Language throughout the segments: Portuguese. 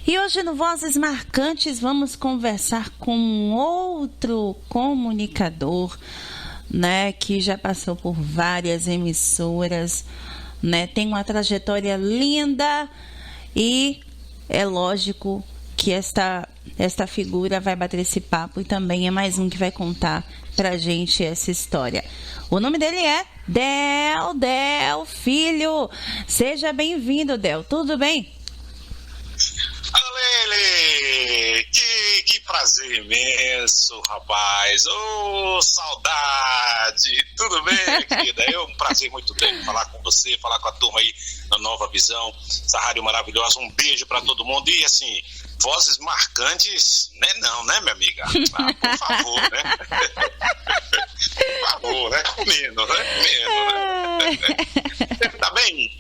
E hoje no Vozes Marcantes vamos conversar com um outro comunicador, né, que já passou por várias emissoras, né, tem uma trajetória linda e é lógico que esta figura vai bater esse papo e também é mais um que vai contar pra gente essa história. O nome dele é Del Filho. Seja bem-vindo, Del. Tudo bem? Lele, que prazer imenso, rapaz. Saudade. Tudo bem, querida? É um prazer muito grande falar com você, falar com a turma aí na Nova Visão, essa rádio maravilhosa. Um beijo pra todo mundo e assim, vozes marcantes, né? Não, né, minha amiga? Ah, por favor, né? Por favor, né? Menos, né? Você tá bem?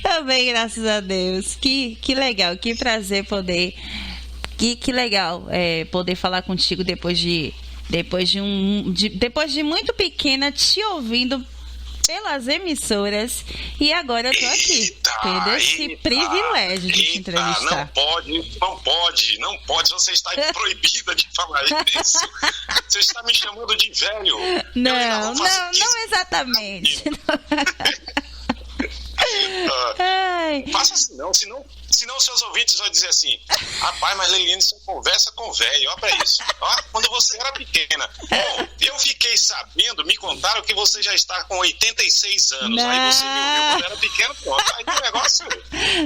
Tá bem, graças a Deus. Que legal, que prazer poder. Que legal poder falar contigo depois de muito pequena, te ouvindo pelas emissoras, e agora eu tô aqui, tendo esse privilégio de te entrevistar. Não pode, você está proibida de falar isso. Você está me chamando de velho. Não exatamente. Faça assim não, senão seus ouvintes vão dizer assim: rapaz, mas Leliane só conversa com velho, olha pra isso. Ó, quando você era pequena. Bom, eu fiquei sabendo, me contaram que você já está com 86 anos. Não. Aí você me ouviu quando era pequeno, pronto. Aí o negócio.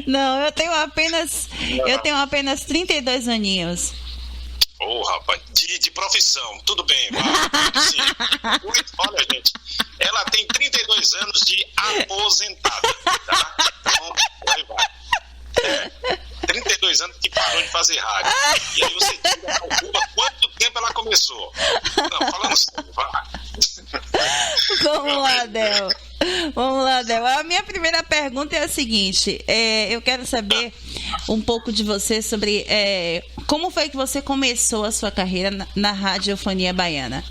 Não, eu tenho apenas 32 aninhos. Rapaz, de profissão, tudo bem, vai. Sim. Olha, gente, ela tem 32 anos de aposentada, tá? Então, aí vai. 32 anos que parou de fazer rádio. E aí você calcula quanto tempo ela começou. Não, falando sério, vai. Vamos lá, Del. A minha primeira pergunta é a seguinte: eu quero saber um pouco de você sobre como foi que você começou a sua carreira na radiofonia baiana.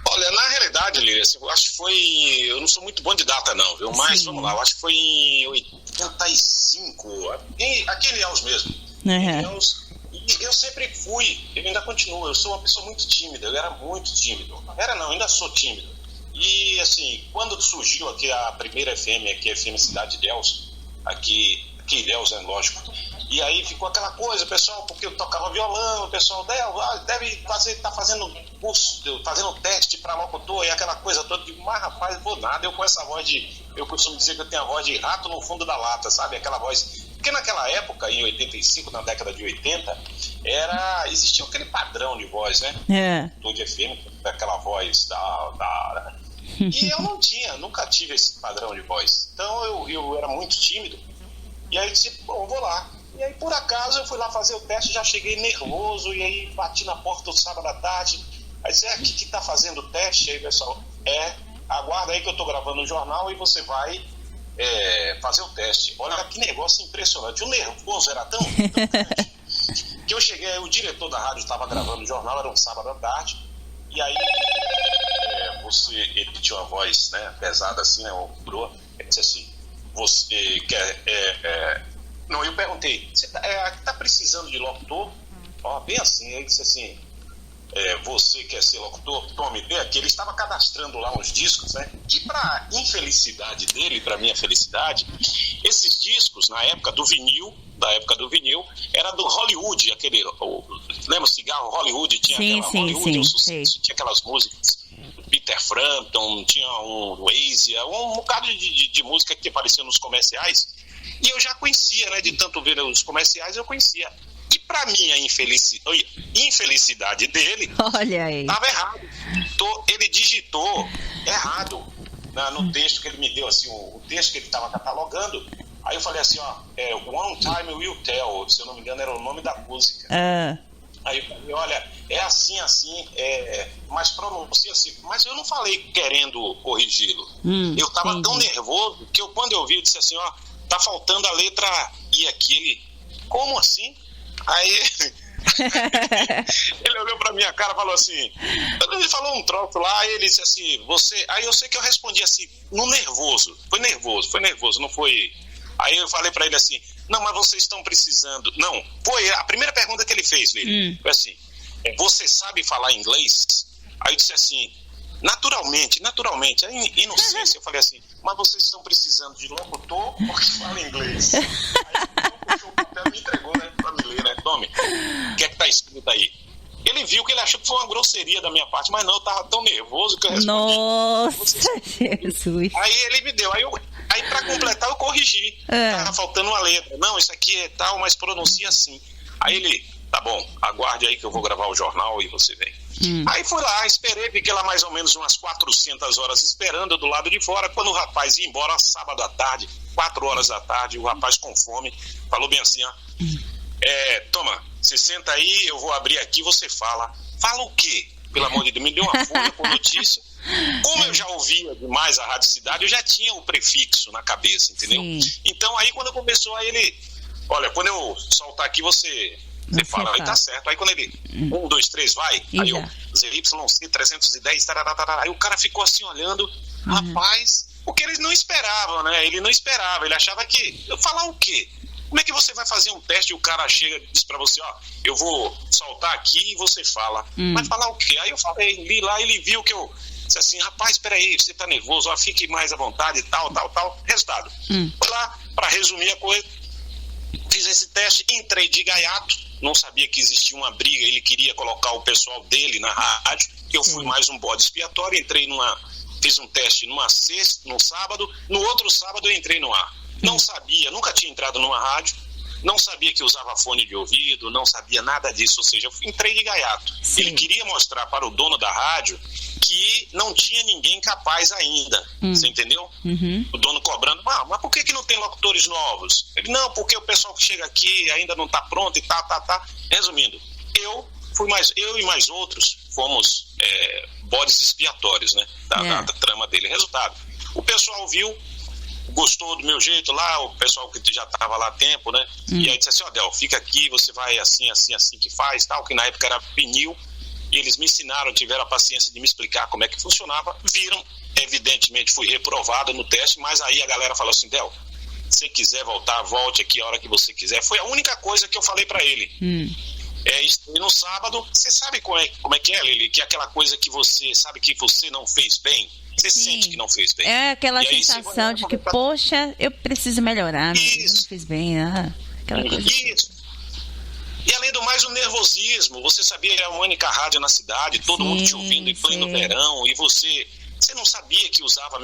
Olha, na realidade, Lília, eu acho que foi... Eu não sou muito bom de data, não, viu? Mas, Sim. Vamos lá, eu acho que foi em 85, aqui em Ilhéus mesmo. Uhum. Ilhéus, e eu sempre fui, eu ainda continuo, eu sou uma pessoa muito tímida, eu era muito tímido. Ainda sou tímido. E, assim, quando surgiu aqui a primeira FM, aqui a FM Cidade de Ilhéus, aqui em Ilhéus, é lógico. E aí ficou aquela coisa, pessoal, porque eu tocava violão, o pessoal deve tá fazendo curso, fazendo teste para locutor e aquela coisa toda. Eu digo, mas rapaz, vou nada, eu com essa voz eu costumo dizer que eu tenho a voz de rato no fundo da lata, sabe? Aquela voz. Porque naquela época, em 85, na década de 80, existia aquele padrão de voz, né? Do de FM, aquela voz E eu nunca tive esse padrão de voz. Então eu era muito tímido. E aí eu disse, bom, vou lá. E aí, por acaso, eu fui lá fazer o teste, já cheguei nervoso, e aí bati na porta do sábado à tarde. Aí disse, aqui que tá fazendo o teste? Aí, pessoal, aguarda aí que eu tô gravando o jornal e você vai fazer o teste. Olha que negócio impressionante. O nervoso era tão grande que eu cheguei, o diretor da rádio estava gravando o jornal, era um sábado à tarde, e aí ele tinha uma voz, né, pesada assim, né, ele disse assim, você quer... Não, eu perguntei, você tá precisando de locutor? Bem assim, ele disse assim, você quer ser locutor? Tome, aqui ele estava cadastrando lá uns discos, né? E para infelicidade dele, para minha felicidade, esses discos, na época do vinil, era do Hollywood, lembra o cigarro Hollywood? Tinha Hollywood, sucesso, tinha aquelas músicas, Peter Frampton, tinha um Oasis, um bocado de música que aparecia nos comerciais. E eu já conhecia, né? De tanto ver os comerciais, eu conhecia. E para minha infelicidade dele, olha aí, estava errado. Ele digitou errado no texto que ele me deu, assim, o texto que ele estava catalogando. Aí eu falei assim, One Time Will Tell, se eu não me engano, era o nome da música. Aí eu falei, olha, é assim, mas pronuncia assim. Mas eu não falei querendo corrigi-lo. Eu estava tão nervoso que quando eu vi, eu disse assim, tá faltando a letra I aqui. Ele, como assim? Aí ele olhou pra minha cara e falou assim, ele falou um troço lá, ele disse assim, aí eu sei que eu respondi assim, no nervoso, foi nervoso, não foi. Aí eu falei pra ele assim, Não, mas vocês estão precisando... Não, foi a primeira pergunta que ele fez, Lili. Foi assim, você sabe falar inglês? Aí eu disse assim, naturalmente, aí inocência, eu falei assim, mas vocês estão precisando de locutor ou que fala inglês? Aí ele puxou o papel e me entregou, né, pra me ler, né? Tome, o que é que tá escrito aí? Ele viu que ele achou que foi uma grosseria da minha parte, mas não, eu tava tão nervoso que eu respondi. Nossa, Jesus. Aí ele me deu, aí pra completar eu corrigi. Tava faltando uma letra. Não, isso aqui é tal, mas pronuncia assim. Aí ele, tá bom, aguarde aí que eu vou gravar o jornal e você vem. Aí fui lá, esperei, fiquei lá mais ou menos umas 400 horas esperando do lado de fora. Quando o rapaz ia embora, sábado à tarde, 4 horas da tarde, o rapaz com fome, falou bem assim, ó. Toma, você senta aí, eu vou abrir aqui, você fala. Fala o quê? Pelo amor de Deus, me deu uma folha com notícia. Como eu já ouvia demais a Rádio Cidade, eu já tinha o prefixo na cabeça, entendeu? Sim. Então aí quando começou, aí ele... Olha, quando eu soltar aqui, você fala, aí tá certo. Aí quando ele... 1, 2, 3, vai. Aí eu... ZYC 310, tarará. Aí o cara ficou assim olhando. Rapaz, porque eles não esperavam, né? Ele não esperava, ele achava que... Eu falar o quê? Como é que você vai fazer um teste e o cara chega e diz pra você, ó, eu vou soltar aqui e você fala. Vai falar o quê? Aí eu falei, li lá, ele viu que eu disse assim, rapaz, peraí, você tá nervoso, ó, fique mais à vontade, tal. Resultado. Foi lá, pra resumir a coisa, fiz esse teste, entrei de gaiato, não sabia que existia uma briga, ele queria colocar o pessoal dele na rádio, eu fui mais um bode expiatório, fiz um teste numa sexta, no sábado, no outro sábado eu entrei no ar. Não sabia, nunca tinha entrado numa rádio, não sabia que usava fone de ouvido, não sabia nada disso, ou seja, eu entrei de gaiato. Sim. Ele queria mostrar para o dono da rádio que não tinha ninguém capaz ainda, você entendeu? O dono cobrando, mas por que não tem locutores novos? Ele, não, porque o pessoal que chega aqui ainda não está pronto e tá. Resumindo, eu e mais outros fomos bodes expiatórios, né, da trama dele. Resultado, o pessoal viu, gostou do meu jeito lá, o pessoal que já estava lá há tempo, né? E aí disse assim, ó, Del, fica aqui, você vai assim que faz, tal, que na época era vinil, e eles me ensinaram, tiveram a paciência de me explicar como é que funcionava, viram, evidentemente fui reprovado no teste, mas aí a galera falou assim, Del, se quiser voltar, volte aqui a hora que você quiser. Foi a única coisa que eu falei para ele. E no sábado, você sabe como é que é, Lili? Que é aquela coisa que você sabe que você não fez bem. Você sente que não fez bem. É aquela sensação de que, poxa, eu preciso melhorar, eu não fiz bem. Aquela coisa. Isso. E além do mais, o nervosismo. Você sabia que era a única rádio na cidade, todo mundo te ouvindo em pleno verão, e você não sabia que usava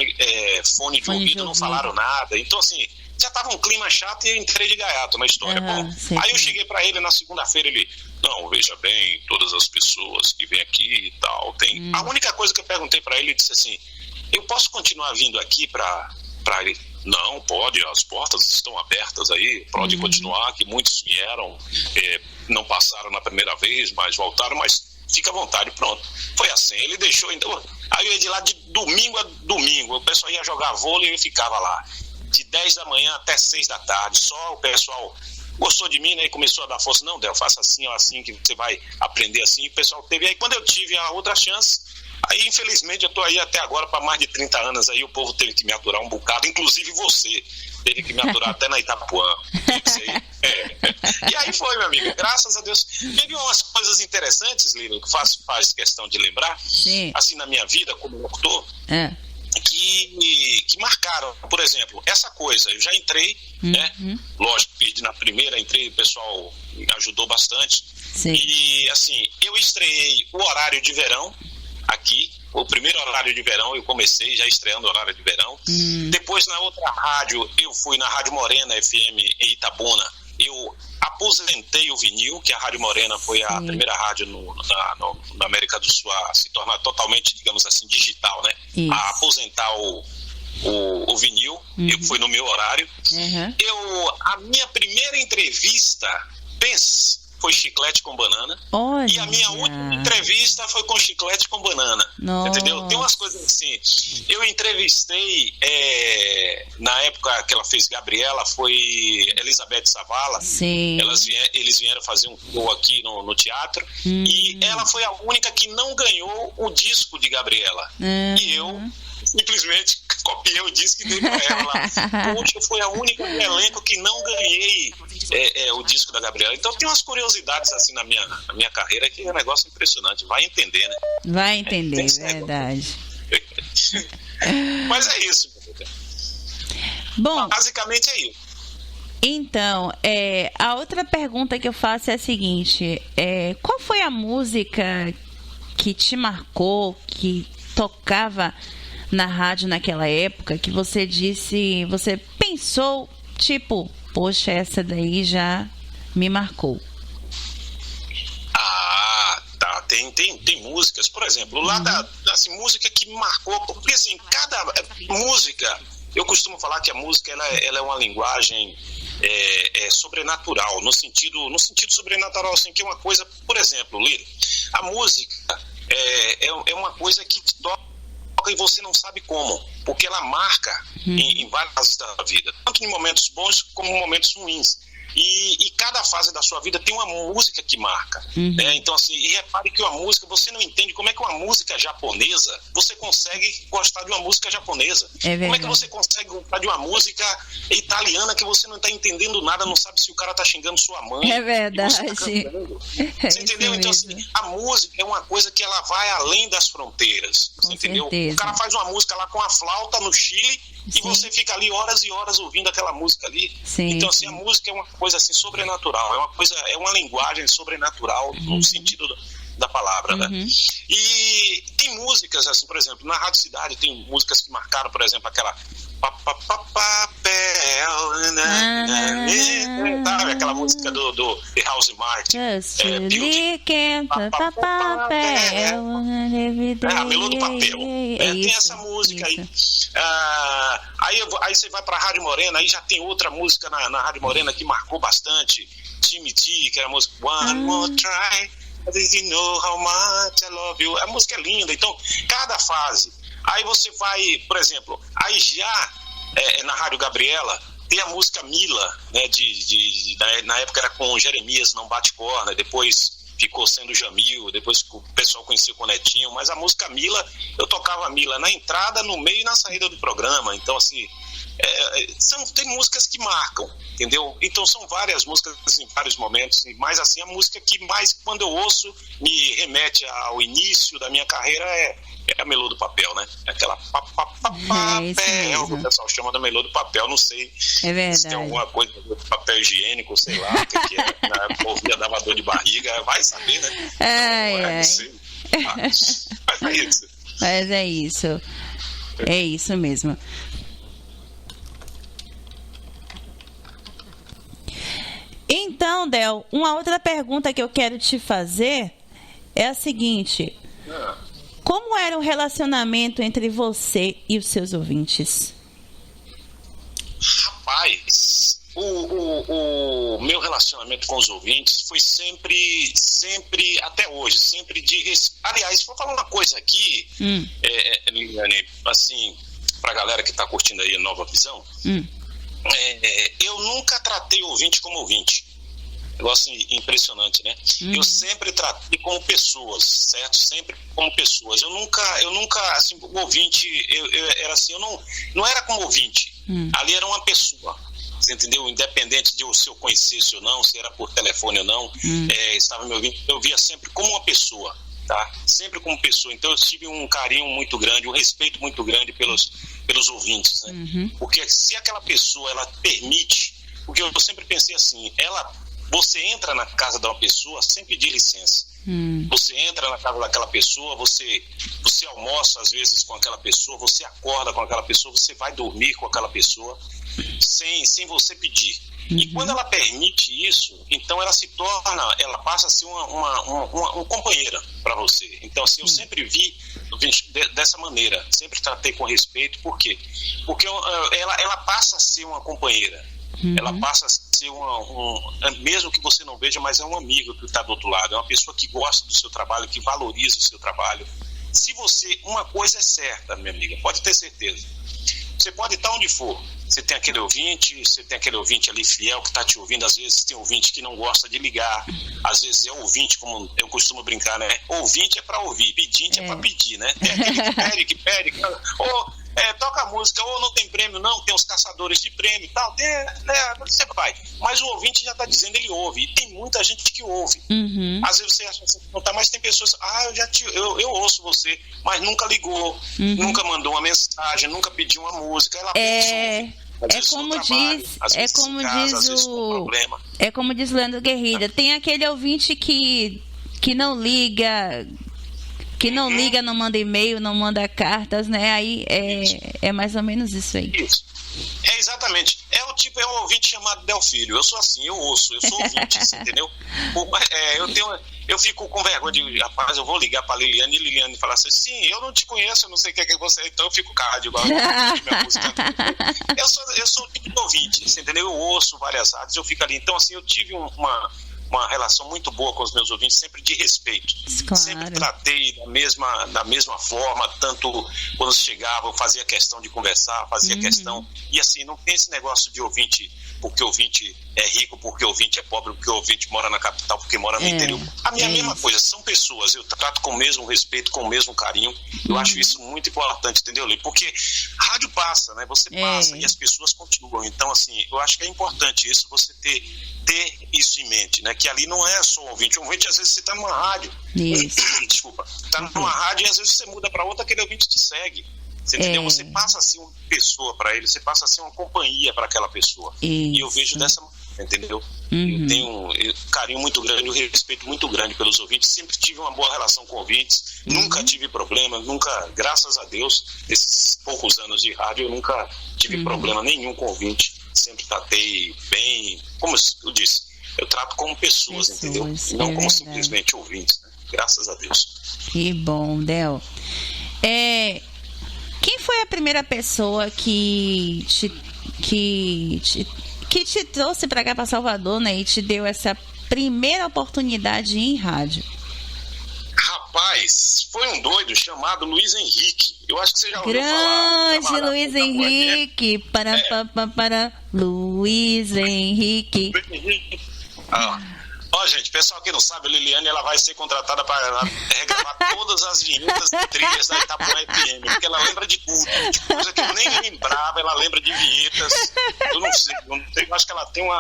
fone de ouvido, não falaram nada. Então, assim, já tava um clima chato e eu entrei de gaiato na história. Aí eu cheguei pra ele na segunda-feira, ele... Não, veja bem, todas as pessoas que vêm aqui e tal, tem... A única coisa que eu perguntei pra ele, ele disse assim, eu posso continuar vindo aqui pra ele? Não, pode, as portas estão abertas aí, pode continuar, que muitos vieram, não passaram na primeira vez, mas voltaram, mas fica à vontade, pronto. Foi assim, ele deixou, então, aí eu ia de lá de domingo a domingo, o pessoal ia jogar vôlei e eu ficava lá, de 10 da manhã até 6 da tarde, só o pessoal... Gostou de mim, né? E começou a dar força. Não, Del, faça assim ou assim, que você vai aprender assim. E o pessoal teve. Aí quando eu tive a outra chance, aí infelizmente eu tô aí até agora para mais de 30 anos. Aí o povo teve que me aturar um bocado, inclusive você. Teve que me aturar até na Itapuã. E aí foi, meu amigo. Graças a Deus. Teve umas coisas interessantes, Lívia, que faz questão de lembrar. Sim. Assim, na minha vida como locutor. Que marcaram, por exemplo, essa coisa, eu já entrei, né? Lógico, na primeira entrei, o pessoal me ajudou bastante. Sim. E assim, eu estreiei o horário de verão aqui, o primeiro horário de verão, eu comecei já estreando o horário de verão. Depois na outra rádio, eu fui na Rádio Morena FM em Itabuna, eu aposentei o vinil, que a Rádio Morena foi a primeira rádio na América do Sul a se tornar totalmente, digamos assim, digital, né? Isso. A aposentar o vinil, foi no meu horário. A minha primeira entrevista, foi chiclete com banana. Olha. E a minha última entrevista foi com chiclete com banana. Nossa. Entendeu? Tem umas coisas assim. Eu entrevistei, na época que ela fez Gabriela, foi Elizabeth Savala. Sim. Eles vieram fazer um show aqui no teatro. E ela foi a única que não ganhou o disco de Gabriela. E eu simplesmente copiei o disco e dei pra ela lá. Poxa, foi a única do elenco que não ganhei o disco da Gabriela. Então tem umas curiosidades assim na minha carreira que é um negócio impressionante. Vai entender, né? Vai entender, verdade. Mas é isso. Bom, basicamente é isso. Então, a outra pergunta que eu faço é a seguinte: qual foi a música que te marcou, que tocava na rádio naquela época, que você pensou, tipo, poxa, essa daí já me marcou? Tá. Tem músicas, por exemplo, lá assim, música que me marcou, porque assim, cada música, eu costumo falar que a música ela é uma linguagem sobrenatural, no sentido sobrenatural, assim, que é uma coisa, por exemplo, Lili, a música é uma coisa que toca e você não sabe como, porque ela marca em várias fases da vida, tanto em momentos bons como em momentos ruins. E cada fase da sua vida tem uma música que marca. Então, assim, e repare que uma música, você não entende como é que uma música japonesa, você consegue gostar de uma música japonesa. Como é que você consegue gostar de uma música italiana que você não está entendendo nada, não sabe se o cara está xingando sua mãe. É verdade. Você entendeu? Então, assim, a música é uma coisa que ela vai além das fronteiras. Você entendeu? O cara faz uma música lá com a flauta no Chile, e você fica ali horas e horas ouvindo aquela música ali. Então, assim, a música é uma coisa assim sobrenatural, é uma linguagem sobrenatural no sentido da palavra, né? E tem músicas, assim, por exemplo, na Rádio Cidade tem músicas que marcaram, por exemplo, aquela papel, sabe aquela música do The House Martin, Melô do Papel, tem essa música aí. Aí você vai pra Rádio Morena, aí já tem outra música na Rádio Morena que marcou bastante, Timmy T, que era a música One More Try, Did you know how much I love you? A música é linda. Então, cada fase. Aí você vai, por exemplo, aí já na Rádio Gabriela tem a música Mila, né? Na época era com Jeremias, Não Bate Corna, depois ficou sendo Jamil, depois o pessoal conheceu com o Netinho, mas a música Mila, eu tocava Mila na entrada, no meio e na saída do programa. Então, assim, tem músicas que marcam, entendeu? Então são várias músicas em vários momentos, mas assim, a música que mais, quando eu ouço, me remete ao início da minha carreira é a Melô do Papel, né? Aquela papel, o pessoal chama da Melô do Papel, não sei se tem alguma coisa do papel higiênico, sei lá, o que é, ouvia dava dor de barriga, vai saber, né? Não sei. Mas é isso. Mas é isso. É isso mesmo. Então, Del, uma outra pergunta que eu quero te fazer é a seguinte: como era o relacionamento entre você e os seus ouvintes? Rapaz, o meu relacionamento com os ouvintes foi sempre, até hoje, sempre de respeito. Aliás, vou falar uma coisa aqui, Liliane, assim, pra galera que tá curtindo aí a Nova Visão. Eu nunca tratei ouvinte como ouvinte. Negócio impressionante, né? Eu sempre tratei como pessoas, certo? Sempre como pessoas. Eu nunca assim, o ouvinte, eu era assim, eu não era como ouvinte. Ali era uma pessoa, você entendeu? Independente de se eu conhecesse ou não, se era por telefone ou não, estava me ouvindo, eu via sempre como uma pessoa, tá? Sempre como pessoa. Então eu tive um carinho muito grande, um respeito muito grande pelos ouvintes, né? Porque se aquela pessoa, ela permite, porque eu sempre pensei assim, você entra na casa de uma pessoa sem pedir licença. Você entra na casa daquela pessoa, você almoça às vezes com aquela pessoa, você acorda com aquela pessoa, você vai dormir com aquela pessoa sem você pedir. E quando ela permite isso, então ela passa a ser uma companheira para você. Então, assim, eu sempre vi dessa maneira, sempre tratei com respeito. Por quê? Porque ela passa a ser uma companheira. Ela passa a ser mesmo que você não veja, mas é um amigo que está do outro lado, é uma pessoa que gosta do seu trabalho, que valoriza o seu trabalho. Uma coisa é certa, minha amiga, pode ter certeza, você pode estar onde for, você tem aquele ouvinte ali fiel que está te ouvindo. Às vezes tem ouvinte que não gosta de ligar, às vezes é ouvinte, como eu costumo brincar, né? Ouvinte é para ouvir, pedinte é para pedir, né? Tem aquele que pede, toca a música, ou não tem prêmio, não, tem os caçadores de prêmio e tal, você vai. Mas o ouvinte já está dizendo, ele ouve, e tem muita gente que ouve. Às vezes você acha assim, não tá, mas tem pessoas, eu ouço você, mas nunca ligou, nunca mandou uma mensagem, nunca pediu uma música, ela É como diz Leandro Guerrida, tem aquele ouvinte que não liga, não manda e-mail, não manda cartas, né? Aí é mais ou menos isso aí. Isso. Exatamente. É um ouvinte chamado Delfílio. Eu sou assim, eu ouço, eu sou ouvinte, entendeu? Eu fico com vergonha de, rapaz, eu vou ligar pra Liliane e Liliane falar assim, sim, eu não te conheço, eu não sei o que é você, então eu fico caro, igual minha música. Eu sou o tipo de ouvinte, entendeu? Eu ouço várias rádios, eu fico ali. Então, assim, eu tive uma relação muito boa com os meus ouvintes, sempre de respeito. Claro. Sempre tratei da mesma forma, tanto quando chegava, eu fazia questão de conversar, fazia questão. E assim, não tem esse negócio de ouvinte, porque o ouvinte é rico, porque o ouvinte é pobre, porque o ouvinte mora na capital, porque mora no interior. A minha mesma coisa, são pessoas, eu trato com o mesmo respeito, com o mesmo carinho. Eu acho isso muito importante, entendeu, Lê? Porque rádio passa, né? Você passa e as pessoas continuam. Então, assim, eu acho que é importante isso, você ter isso em mente, né? Que ali não é só o ouvinte às vezes você está numa rádio, desculpa, está numa rádio e às vezes você muda para outra, aquele ouvinte te segue, você entendeu? Você passa a ser uma pessoa para ele, você passa a ser uma companhia para aquela pessoa. E eu vejo dessa maneira, entendeu? Eu tenho um carinho muito grande, um respeito muito grande pelos ouvintes, sempre tive uma boa relação com ouvintes, nunca tive problema, graças a Deus, esses poucos anos de rádio, eu nunca tive problema nenhum com ouvinte. Sempre tratei bem, como eu disse, eu trato como pessoas, entendeu? E não como simplesmente ouvintes, né? Graças a Deus. Que bom, Del. Quem foi a primeira pessoa que te trouxe para cá, para Salvador, né? E te deu essa primeira oportunidade em rádio? Rapaz, foi um doido chamado Luiz Henrique. Eu acho que você já ouviu falar. Grande Luiz Henrique. Para Luiz Henrique. Gente, pessoal que não sabe, a Liliane ela vai ser contratada para regravar todas as vinhetas e trilhas da Itapuã FM, porque ela lembra de tudo, de coisa que eu nem lembrava, ela lembra de vinhetas. Eu não sei, eu acho que ela tem um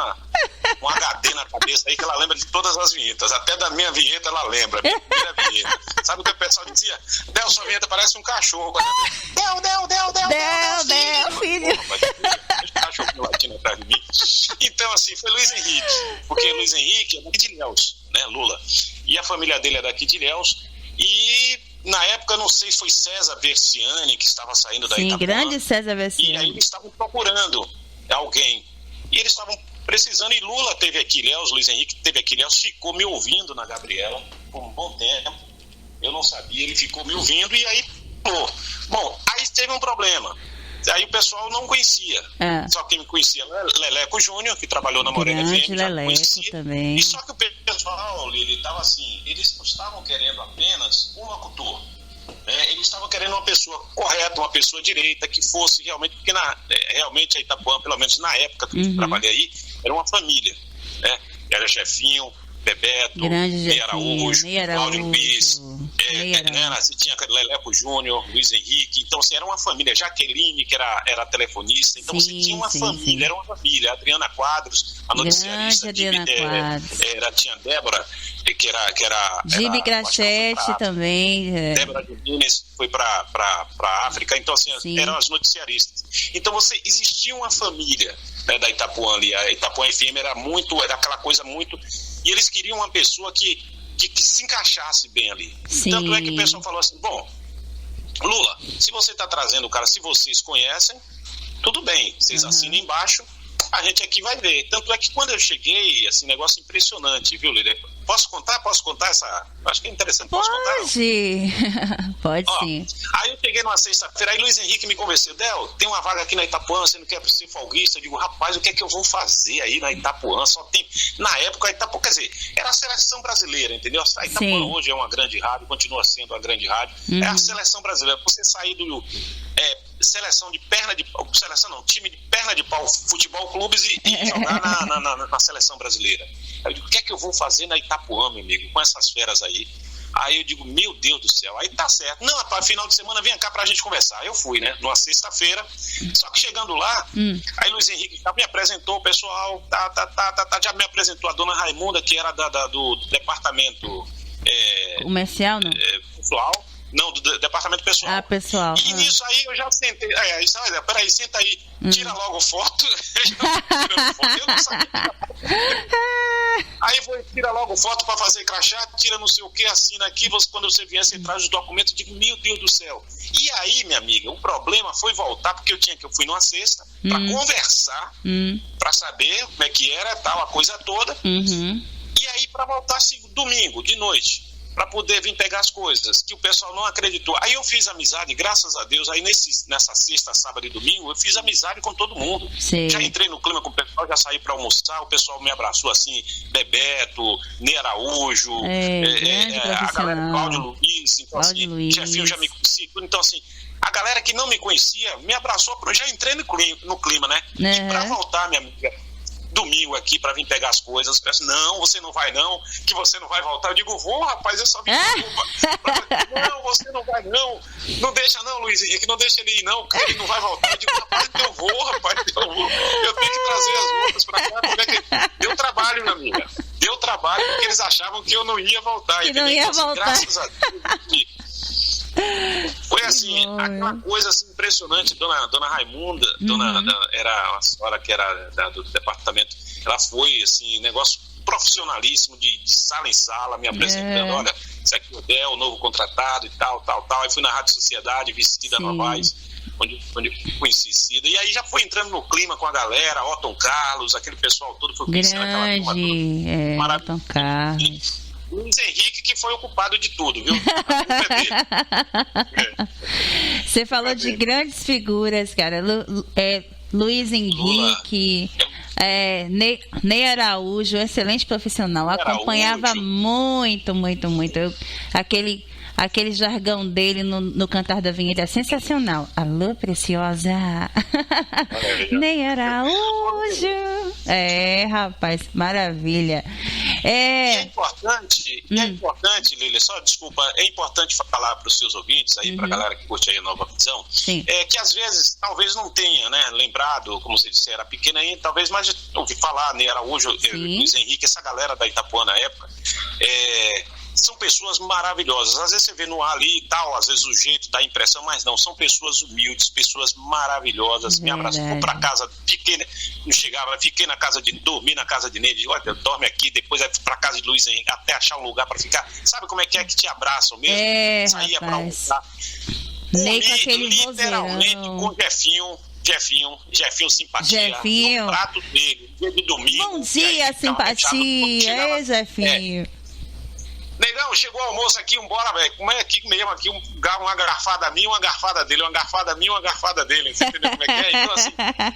HD na cabeça aí que ela lembra de todas as vinhetas, até da minha vinheta ela lembra, minha primeira vinheta. Sabe o que o pessoal dizia? Del, sua vinheta parece um cachorro. Del, filho. Cachorro latindo atrás de mim. Então, assim, foi Luiz Henrique, porque Luiz Henrique é daqui de Ilhéus, né, Lula? E a família dele é daqui de Ilhéus. E na época, não sei se foi César Versiani que estava saindo da Itapuã. Grande César Versiani. E aí eles estavam procurando alguém. E eles estavam precisando, e Lula teve aqui Ilhéus, Luiz Henrique teve aqui Ilhéus, ficou me ouvindo na Gabriela por um bom tempo. Eu não sabia, ele ficou me ouvindo e aí, bom, aí teve um problema. Aí o pessoal não conhecia. Só quem me conhecia era Leleco Júnior, que trabalhou na Morena FM, já conhecia. Também. E só que o pessoal, ele estava assim, eles não estavam querendo apenas um locutor. Eles estavam querendo uma pessoa correta, uma pessoa direita, que fosse realmente, porque realmente a Itapuã, pelo menos na época que eu trabalhei aí, era uma família, né? Era Jefinho, Bebeto, Ney Araújo, Cláudio Luiz, você tinha Leleco Júnior, Luiz Henrique, então assim, era uma família, Jaqueline, que era telefonista, então você tinha uma família, era uma família, Adriana Quadros, a noticiarista, tinha Débora, que era Gibi Crachete também. Débora de Minas foi para a África, então assim, eram as noticiaristas. Então existia uma família, né, da Itapuã ali, a Itapuã FM era aquela coisa muito... E eles queriam uma pessoa que se encaixasse bem ali. Tanto é que o pessoal falou assim, bom, Lula, se você está trazendo o cara, se vocês conhecem, tudo bem, vocês assinam embaixo, a gente aqui vai ver. Tanto é que quando eu cheguei, assim, negócio impressionante, viu, Lili? Posso contar essa... Acho que é interessante. Posso contar? Pode sim. Aí eu cheguei numa sexta-feira, aí Luiz Henrique me convenceu, Del, tem uma vaga aqui na Itapuã, você não quer ser folguista? Eu digo, rapaz, o que é que eu vou fazer aí na Itapuã? Só tem... Na época, a Itapuã, quer dizer, era a seleção brasileira, entendeu? A Itapuã hoje é uma grande rádio, continua sendo uma grande rádio. É a seleção brasileira. Você sair do... seleção de perna de pau, time de perna de pau, futebol clubes e jogar na seleção brasileira. Aí eu digo, o que é que eu vou fazer na Itapuã, meu amigo, com essas feras aí? Aí eu digo, meu Deus do céu, aí tá certo. Não, rapaz, final de semana vem cá pra gente conversar. Aí eu fui, né, numa sexta-feira. Só que chegando lá, aí Luiz Henrique já me apresentou o pessoal, já me apresentou a dona Raimunda, que era do departamento comercial, não? Pessoal. Não, do departamento pessoal. Ah, pessoal. E nisso aí eu já sentei. Peraí, senta aí, tira logo foto. Eu não sabia. Aí foi, tira logo foto pra fazer crachá, tira não sei o que, assina aqui. Quando você vier, você traz os documentos. Eu digo, meu Deus do céu. E aí, minha amiga, o problema foi voltar, porque eu fui numa sexta pra conversar, pra saber como é que era, tal, a coisa toda. E aí, pra voltar domingo, de noite, para poder vir pegar as coisas, que o pessoal não acreditou. Aí eu fiz amizade, graças a Deus, aí nessa sexta, sábado e domingo, eu fiz amizade com todo mundo. Sim. Já entrei no clima com o pessoal, já saí para almoçar, o pessoal me abraçou assim, Bebeto, Ney Araújo, a galera Cláudio Luiz, então assim, Jefinho já me conhecia, então assim, a galera que não me conhecia me abraçou, eu já entrei no clima, né? E para voltar, minha amiga, domingo aqui pra vir pegar as coisas, eu peço, não, você não vai não, que você não vai voltar. Eu digo, vou, rapaz, eu só vim não, você não vai não deixa não, Luiz Henrique, não deixa ele ir não, ele não vai voltar. Eu digo, rapaz, eu vou, eu tenho que trazer as roupas pra cá. Como é que... Deu trabalho, minha amiga, deu trabalho, porque eles achavam que eu não ia voltar, que não ia voltar. Graças a Deus. Foi assim, aquela coisa assim, impressionante. Dona Raimunda, era uma senhora que era do departamento, ela foi assim, negócio profissionalíssimo, de sala em sala, me apresentando, olha, isso aqui é o novo contratado e tal. Aí fui na Rádio Sociedade, vestida Novaes, onde eu conheci Cida, e aí já foi entrando no clima com a galera, Otton Carlos, aquele pessoal todo, foi conhecendo aquela turma toda. Otton Carlos. Luiz Henrique que foi o culpado de tudo, viu? A culpa é dele. Você falou de grandes figuras, cara. Luiz Henrique, Ney Araújo, excelente profissional. Acompanhava muito. Aquele jargão dele no Cantar da Vinheta é sensacional. Alô, preciosa. Ney Araújo. Rapaz, maravilha. É importante, Lília, só desculpa, é importante falar para os seus ouvintes aí, para a galera que curte aí a Nova Visão, que às vezes, talvez não tenha, né, lembrado, como você disse, era pequena ainda, talvez, mas ouvi falar, Ney Araújo, Luiz Henrique, essa galera da Itapuã na época, são pessoas maravilhosas. Às vezes você vê no ar ali e tal, às vezes o jeito dá impressão, mas não, são pessoas humildes, pessoas maravilhosas. Me abraçam, vou pra casa, fiquei na casa dormi na casa de Ney, olha, dorme aqui, depois vai pra casa de Luiz Henrique, até achar um lugar pra ficar. Sabe como é que te abraçam mesmo? Saía pra almoçar. Ney com aquele literalmente com Jefinho simpatia. No prato dele, dia de domingo. Bom dia, simpatia. Jefinho. Negão, chegou o almoço aqui, bora, velho. Como é aqui mesmo? Aqui uma garfada minha, uma garfada dele, uma garfada minha, uma garfada dele. Você entendeu como é que é? Então, assim,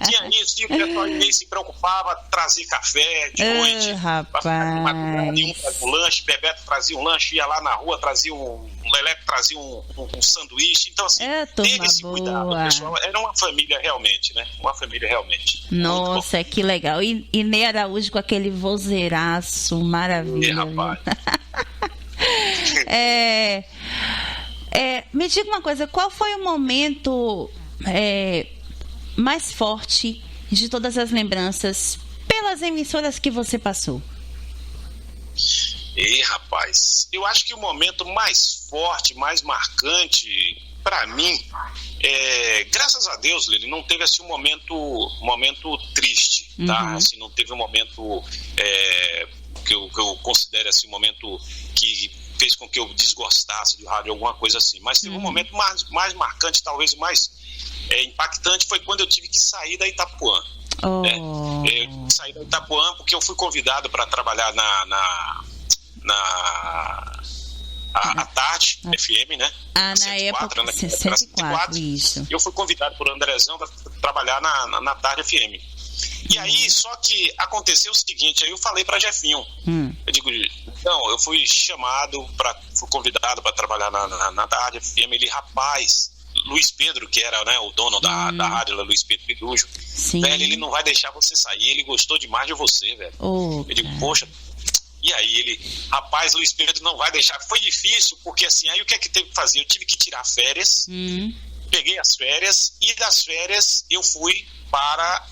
tinha isso, o pessoal nem se preocupava, trazia café de noite. Rapaz. Trazia um lanche, Bebeto trazia um lanche, ia lá na rua, trazia um Leleco, trazia um sanduíche. Então, assim, teve esse cuidado, pessoal. Era uma família realmente, né? Uma família realmente. Nossa, que legal. E Ney Araújo com aquele vozeiraço, maravilha. Rapaz. Me diga uma coisa, qual foi o momento mais forte de todas as lembranças pelas emissoras que você passou? Rapaz, eu acho que o momento mais forte, mais marcante para mim, graças a Deus, Lili, não teve assim um momento triste, tá? Assim, não teve um momento que eu considere assim um momento que fez com que eu desgostasse de rádio, alguma coisa assim. Mas teve um momento mais marcante, talvez o mais impactante, foi quando eu tive que sair da Itapuã. Eu saí da Itapuã porque eu fui convidado para trabalhar à tarde, FM, né? Na 104, época, 104, isso. Eu fui convidado por Andrezão para trabalhar na tarde FM. E aí, só que aconteceu o seguinte, aí eu falei pra Jefinho, eu digo, não, eu fui fui convidado para trabalhar na tarde FM, ele, rapaz, Luiz Pedro, que era, né, o dono da rádio, Luiz Pedro Pidujo, velho, ele não vai deixar você sair, ele gostou demais de você, velho. Eu digo, poxa, E aí ele, rapaz, Luiz Pedro não vai deixar. Foi difícil, porque assim, aí o que é que teve que fazer? Eu tive que tirar férias, peguei as férias, e das férias eu fui para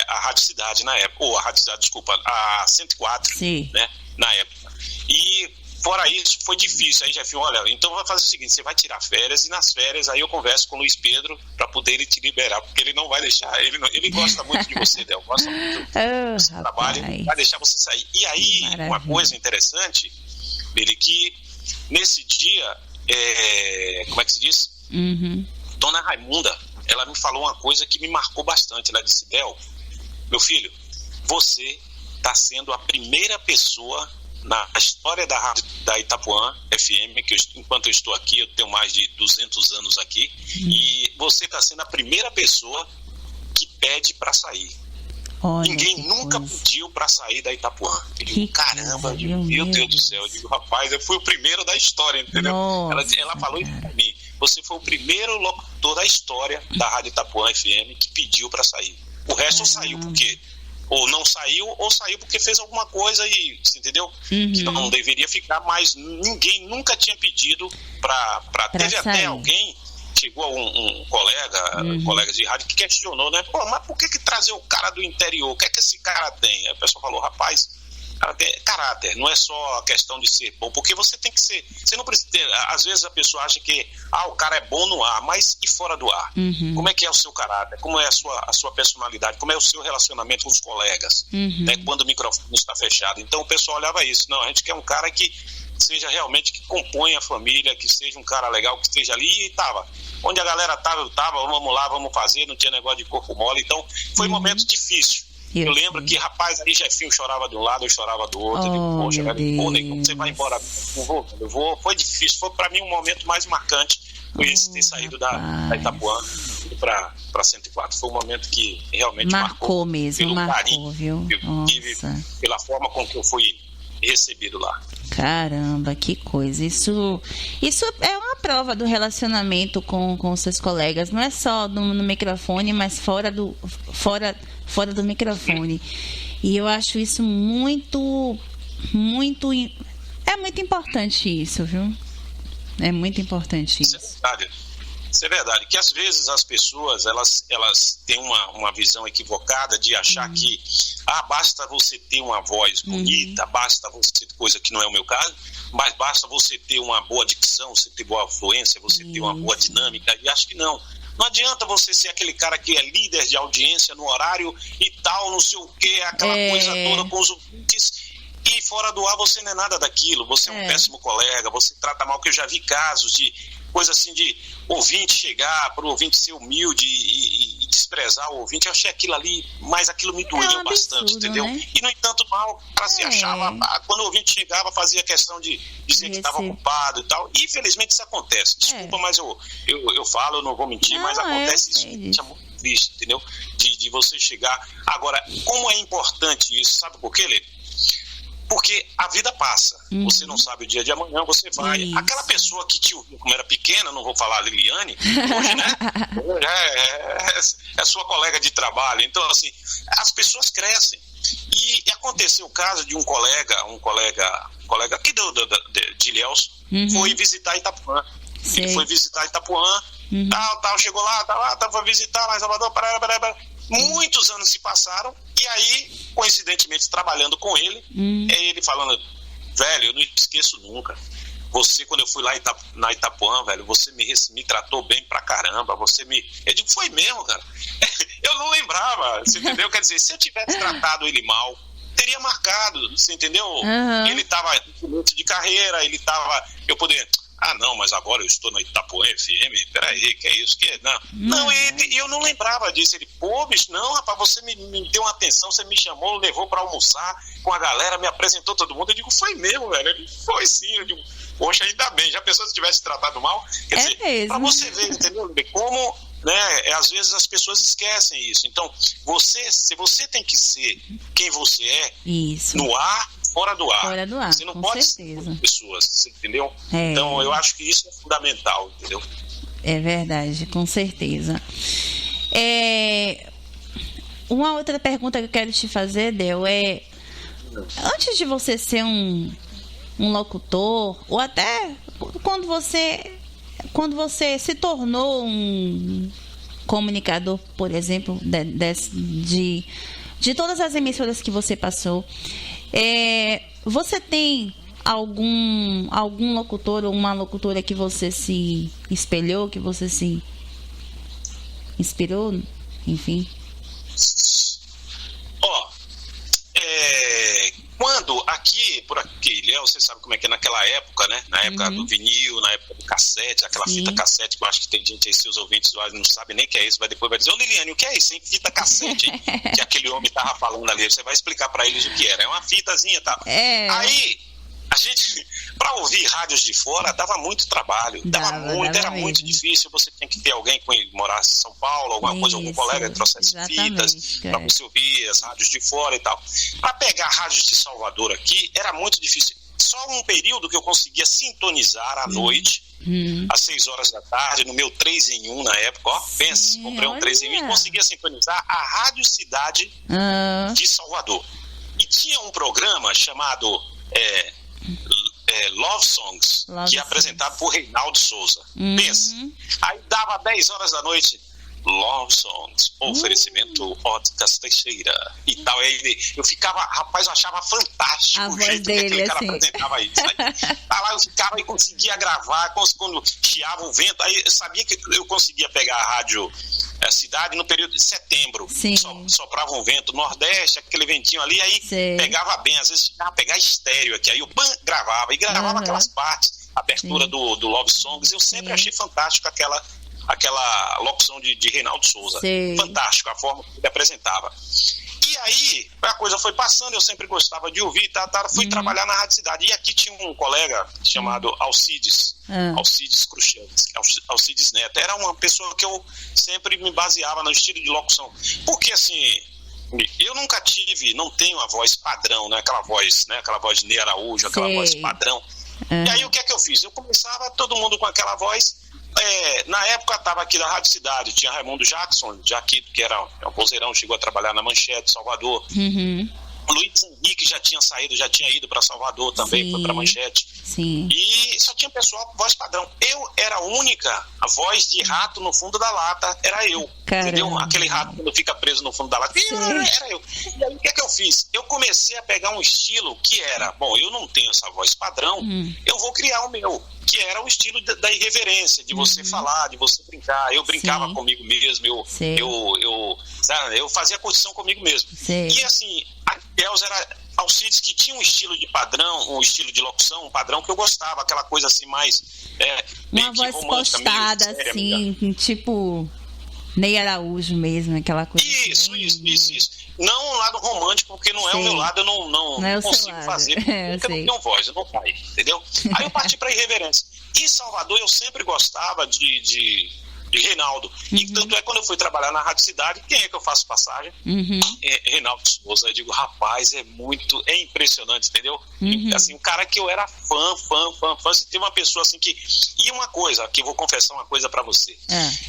a Rádio Cidade na época, ou a Rádio Cidade, desculpa, a 104, né, na época. E fora isso, foi difícil. Aí já falei, olha, então vai fazer o seguinte, você vai tirar férias, e nas férias aí eu converso com o Luiz Pedro para poder ele te liberar, porque ele não vai deixar, ele gosta muito de você, Del, gosta muito do seu trabalho, ele não vai deixar você sair. E aí, uma coisa interessante, ele que nesse dia, como é que se diz? Dona Raimunda, ela me falou uma coisa que me marcou bastante. Ela disse, Del, meu filho, você está sendo a primeira pessoa na história da rádio da Itapuã FM, que enquanto eu estou aqui, eu tenho mais de 200 anos aqui, e você está sendo a primeira pessoa que pede para sair. Olha, ninguém nunca pediu para sair da Itapuã. Eu digo, caramba, meu Deus do céu. Eu digo, rapaz, eu fui o primeiro da história, entendeu? Ela falou isso para mim. Você foi o primeiro locutor da história da Rádio Itapuã FM que pediu para sair. O resto saiu porque ou não saiu, ou saiu porque fez alguma coisa e, você entendeu? Que não deveria ficar, mas ninguém nunca tinha pedido para teve sair. Até alguém, chegou um colega de rádio que questionou, né? Pô, mas por que trazer o cara do interior? O que é que esse cara tem? Aí a pessoa falou, rapaz, cara tem caráter, não é só a questão de ser bom, porque você tem que ser, você não precisa ter, às vezes a pessoa acha que o cara é bom no ar, mas e fora do ar? Como é que é o seu caráter? Como é a sua personalidade? Como é o seu relacionamento com os colegas? Né, quando o microfone está fechado? Então o pessoal olhava isso, não, a gente quer um cara que seja realmente, que compõe a família, que seja um cara legal, que esteja ali, e tava. Onde a galera tava, eu tava, vamos lá, vamos fazer, não tinha negócio de corpo mole, então foi um momento difícil. Eu lembro que, rapaz, aí Jefinho chorava de um lado, eu chorava do outro. Eu digo, poxa, velho, você vai embora? Eu vou. Foi difícil, foi pra mim um momento mais marcante, foi esse ter saído da Itapuã para 104. Foi um momento que realmente marcou mesmo, pelo marcou, carinho viu? que eu tive, pela forma com que eu fui recebido lá. Caramba, que coisa. Isso é uma prova do relacionamento com seus colegas. Não é só no microfone, mas fora do microfone. E eu acho isso muito importante isso, viu? É muito importante isso. Isso é verdade, que às vezes as pessoas elas têm uma visão equivocada de achar que basta você ter uma voz bonita, basta você ter coisa que não é o meu caso, mas basta você ter uma boa dicção, você ter boa fluência, você ter uma boa dinâmica, e acho que não. Não adianta você ser aquele cara que é líder de audiência no horário e tal, não sei o que, aquela coisa toda com os ouvintes, e fora do ar você não é nada daquilo, você é um péssimo colega, você trata mal, que eu já vi casos de coisa assim de ouvinte chegar, para o ouvinte ser humilde e desprezar o ouvinte. Eu achei aquilo ali, mas aquilo me doeu bastante, entendeu? Né? E no entanto, mal, para se achava, quando o ouvinte chegava, fazia questão de dizer que estava ocupado e tal. E infelizmente isso acontece. Desculpa, mas eu falo, eu não vou mentir, mas acontece isso. Isso é muito triste, entendeu? De você chegar. Agora, como é importante isso, sabe por quê, Lê? Porque a vida passa, você não sabe o dia de amanhã, você vai. Isso. Aquela pessoa que te ouviu como era pequena, não vou falar a Liliane, hoje, né? É sua colega de trabalho. Então, assim, as pessoas crescem. E aconteceu o caso de um colega aqui de Ilhéus, foi visitar Itapuã. Ele foi visitar Itapuã, chegou lá, foi visitar lá em Salvador, muitos anos se passaram, e aí, coincidentemente, trabalhando com ele, ele falando, velho, eu não esqueço nunca, você, quando eu fui lá na Itapuã, velho, você me tratou bem pra caramba, eu digo, foi mesmo, cara, eu não lembrava, você entendeu? Quer dizer, se eu tivesse tratado ele mal, teria marcado, você entendeu? Ele tava em começo de carreira, eu poderia... não, mas agora eu estou na Itapuã FM, peraí, que é isso? Não, eu não lembrava disso. Ele, pô, bicho, não, rapaz, você me deu uma atenção, você me chamou, levou pra almoçar com a galera, me apresentou todo mundo. Eu digo, foi mesmo, velho. Ele, foi sim. Eu digo, poxa, ainda bem, já pensou se tivesse tratado mal? Quer dizer, mesmo. Pra você ver, entendeu? Como, né, às vezes as pessoas esquecem isso. Então, se você tem que ser quem você é, no ar, fora do ar. Você não pode ser pessoas, você entendeu? Então, eu acho que isso é fundamental, entendeu? É verdade, com certeza. Uma outra pergunta que eu quero te fazer, Del, Antes de você ser um locutor, ou até quando você se tornou um comunicador, por exemplo, de todas as emissoras que você passou, você tem algum locutor ou uma locutora que você se espelhou, que você se inspirou, enfim? Quando por aqui, Léo, você sabe como é que é naquela época, né? Na época do vinil, na época do cassete, aquela fita cassete, que eu acho que tem gente aí, seus ouvintes não sabem nem o que é isso, depois vai dizer, ô Liliane, o que é isso, hein? Fita cassete, hein? Que aquele homem tava falando ali, você vai explicar pra eles o que era. É uma fitazinha e tal. Aí, a gente, pra ouvir rádios de fora, dava muito trabalho, era muito difícil, você tinha que ter alguém que morasse em São Paulo, alguma coisa, algum colega que trouxesse fitas, pra você ouvir as rádios de fora e tal. Pra pegar rádios de Salvador aqui, era muito difícil. Só um período que eu conseguia sintonizar à noite, às 6 horas da tarde, no meu 3 em 1 na época, pensa, comprei um 3 em 1 e conseguia sintonizar a Rádio Cidade de Salvador. E tinha um programa chamado Love Songs, que é apresentado por Reinaldo Souza. Pensa. Aí dava 10 horas da noite, Love Songs, oferecimento Óticas Teixeira e tal. Eu ficava, rapaz, eu achava fantástico o jeito que aquele cara apresentava isso. Aí lá eu ficava e conseguia gravar, quando chiava o vento, aí eu sabia que eu conseguia pegar a rádio Cidade no período de setembro. Soprava um vento nordeste, aquele ventinho ali, aí pegava bem, às vezes chegava a pegar estéreo aqui, aí eu gravava aquelas partes, abertura do Love Songs. Eu sempre achei fantástico aquela locução de Reinaldo Souza. Fantástico a forma que ele apresentava. E aí, a coisa foi passando, eu sempre gostava de ouvir, fui trabalhar na Rádio Cidade. E aqui tinha um colega chamado Alcides Cruxantes, Alcides Neto. Era uma pessoa que eu sempre me baseava no estilo de locução. Porque, assim, eu nunca não tenho a voz padrão, né? Aquela voz de Ney Araújo, aquela voz padrão. E aí, o que é que eu fiz? Eu começava todo mundo com aquela voz. Na época estava aqui da Rádio Cidade, tinha Raimundo Jaquito, que era um vozeirão, chegou a trabalhar na Manchete, Salvador. Luiz Henrique já tinha ido para Salvador também, foi para Manchete. E só tinha pessoal com voz padrão. Eu era a única, a voz de rato no fundo da lata, era eu. Entendeu? Aquele rato quando fica preso no fundo da lata, era eu. E aí o que é que eu fiz? Eu comecei a pegar um estilo que era, eu não tenho essa voz padrão, eu vou criar o meu, que era o estilo da irreverência, de você falar, de você brincar. Eu brincava comigo mesmo, eu fazia curtição comigo mesmo. E assim, a Deus era Alcides, que tinha um estilo de padrão, um estilo de locução, um padrão que eu gostava, aquela coisa assim mais uma voz postada, assim, tipo Ney Araújo mesmo, aquela coisa. Isso. Não um lado romântico, porque não é o meu lado, eu não consigo fazer, porque eu não tenho voz, eu não saio, entendeu? Aí eu parti pra irreverência. E Salvador eu sempre gostava de Reinaldo. E tanto é quando eu fui trabalhar na Rádio Cidade, quem é que eu faço passagem? Reinaldo Souza. Eu digo, rapaz, é impressionante, entendeu? Assim, um cara que eu era fã. Se tem uma pessoa assim que... E uma coisa, que eu vou confessar uma coisa pra você.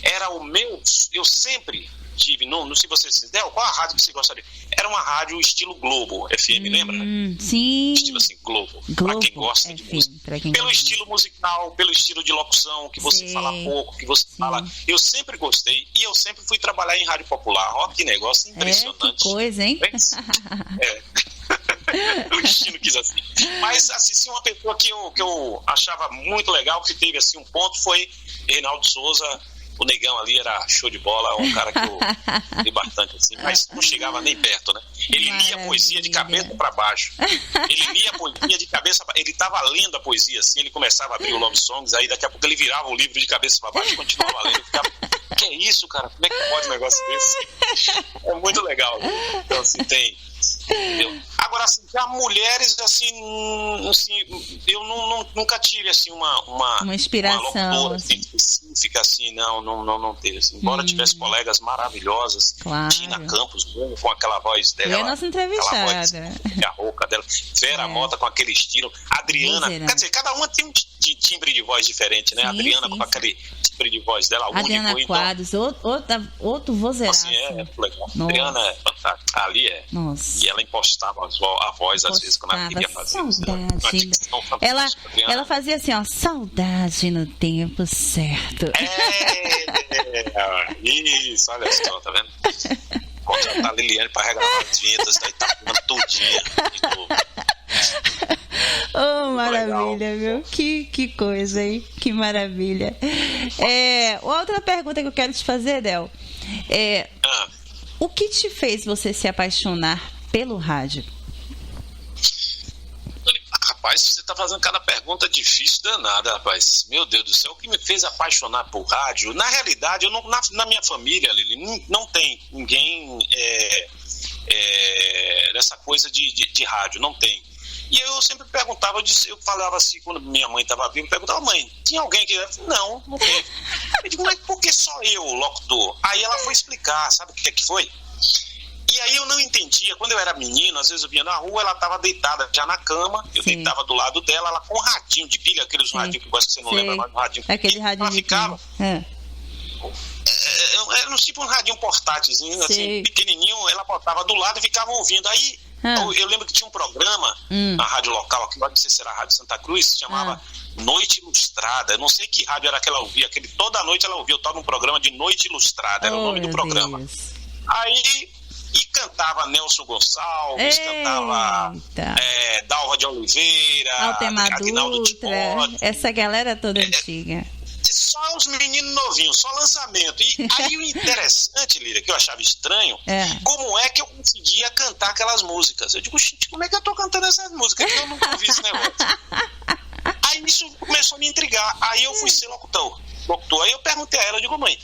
Era o meu... Eu sempre tive, não sei se você se der, qual a rádio que você gostaria? Era uma rádio estilo Globo FM, lembra? Sim. Estilo assim, Globo. Pra quem gosta de música. Pelo estilo musical, pelo estilo de locução, que você fala pouco, que você fala. Eu sempre gostei e eu sempre fui trabalhar em rádio popular. Ó, que negócio impressionante. Que coisa, hein? O destino quis assim. Mas, assim, uma pessoa que eu achava muito legal, que teve assim um ponto, foi Reinaldo Souza. O negão ali era show de bola, um cara que eu li bastante assim, mas não chegava nem perto, né? Ele lia a poesia de cabeça para baixo. Ele tava lendo a poesia assim, ele começava a abrir o Love Songs, aí daqui a pouco ele virava o livro de cabeça para baixo e continuava lendo. Eu ficava, que é isso, cara? Como é que pode um negócio desse? É muito legal. Então, assim, tem... Entendeu? Agora, assim, já mulheres, assim eu nunca tive, assim, uma inspiração, locutora assim, específica, assim, não teve, assim. Embora tivesse colegas maravilhosas, Tina Campos, com aquela voz dela. É a nossa entrevistada. A rouca dela, Vera Mota com aquele estilo, Adriana, quer dizer, cada uma tem um timbre de voz diferente, né? Adriana com aquele timbre de voz dela, Adriana único. Quadros, outro vozeiraço. Assim, legal. Adriana é fantástica. Ali é. Nossa. E ela impostava a voz, às vezes, quando ela queria fazer. Saudade. Ela fazia assim, ó, saudade no tempo certo. Isso, olha só, tá vendo? Contratar a Liliane pra regravar as vinhetas, daí tá fumando tudinho de novo. Oh, maravilha, viu? Que coisa, hein? Que maravilha. Outra pergunta que eu quero te fazer, Del, o que te fez você se apaixonar pelo rádio? Rapaz, você tá fazendo cada pergunta difícil danada, rapaz. Meu Deus do céu, o que me fez apaixonar por rádio? Na realidade, eu não, na minha família, Lili, não tem ninguém nessa coisa de rádio, não tem. E eu sempre perguntava, eu falava assim, quando minha mãe estava viva, eu perguntava, mãe, tinha alguém que... Não teve. Eu digo, mas por que só eu, locutor? Aí ela foi explicar, sabe o que foi? E aí eu não entendia, quando eu era menino, às vezes eu vinha na rua, ela estava deitada já na cama, eu deitava do lado dela, ela com um radinho de pilha, aqueles radinhos que eu gosto que você não lembra, mas um radinho de pilha, radinho ela ficava... Era tipo um radinho portátilzinho, assim, pequenininho, ela botava do lado e ficava ouvindo. Aí eu lembro que tinha um programa na rádio local, aqui, não sei se era a Rádio Santa Cruz, se chamava Noite Ilustrada. Eu não sei que rádio era que ela ouvia, toda noite ela ouvia, eu estava num programa de Noite Ilustrada, era o nome do programa. Deus. Aí, e cantava Nelson Gonçalves, cantava Dalva de Oliveira, Aguinaldo Timóteo. Essa galera toda antiga. Só os meninos novinhos, só lançamento. E aí o interessante, Líria, que eu achava estranho, como é que eu conseguia cantar aquelas músicas. Eu digo, gente, como é que eu tô cantando essas músicas? Eu nunca ouvi esse negócio. Aí isso começou a me intrigar. Aí eu fui ser locutor. Aí eu perguntei a ela, eu digo, mãe,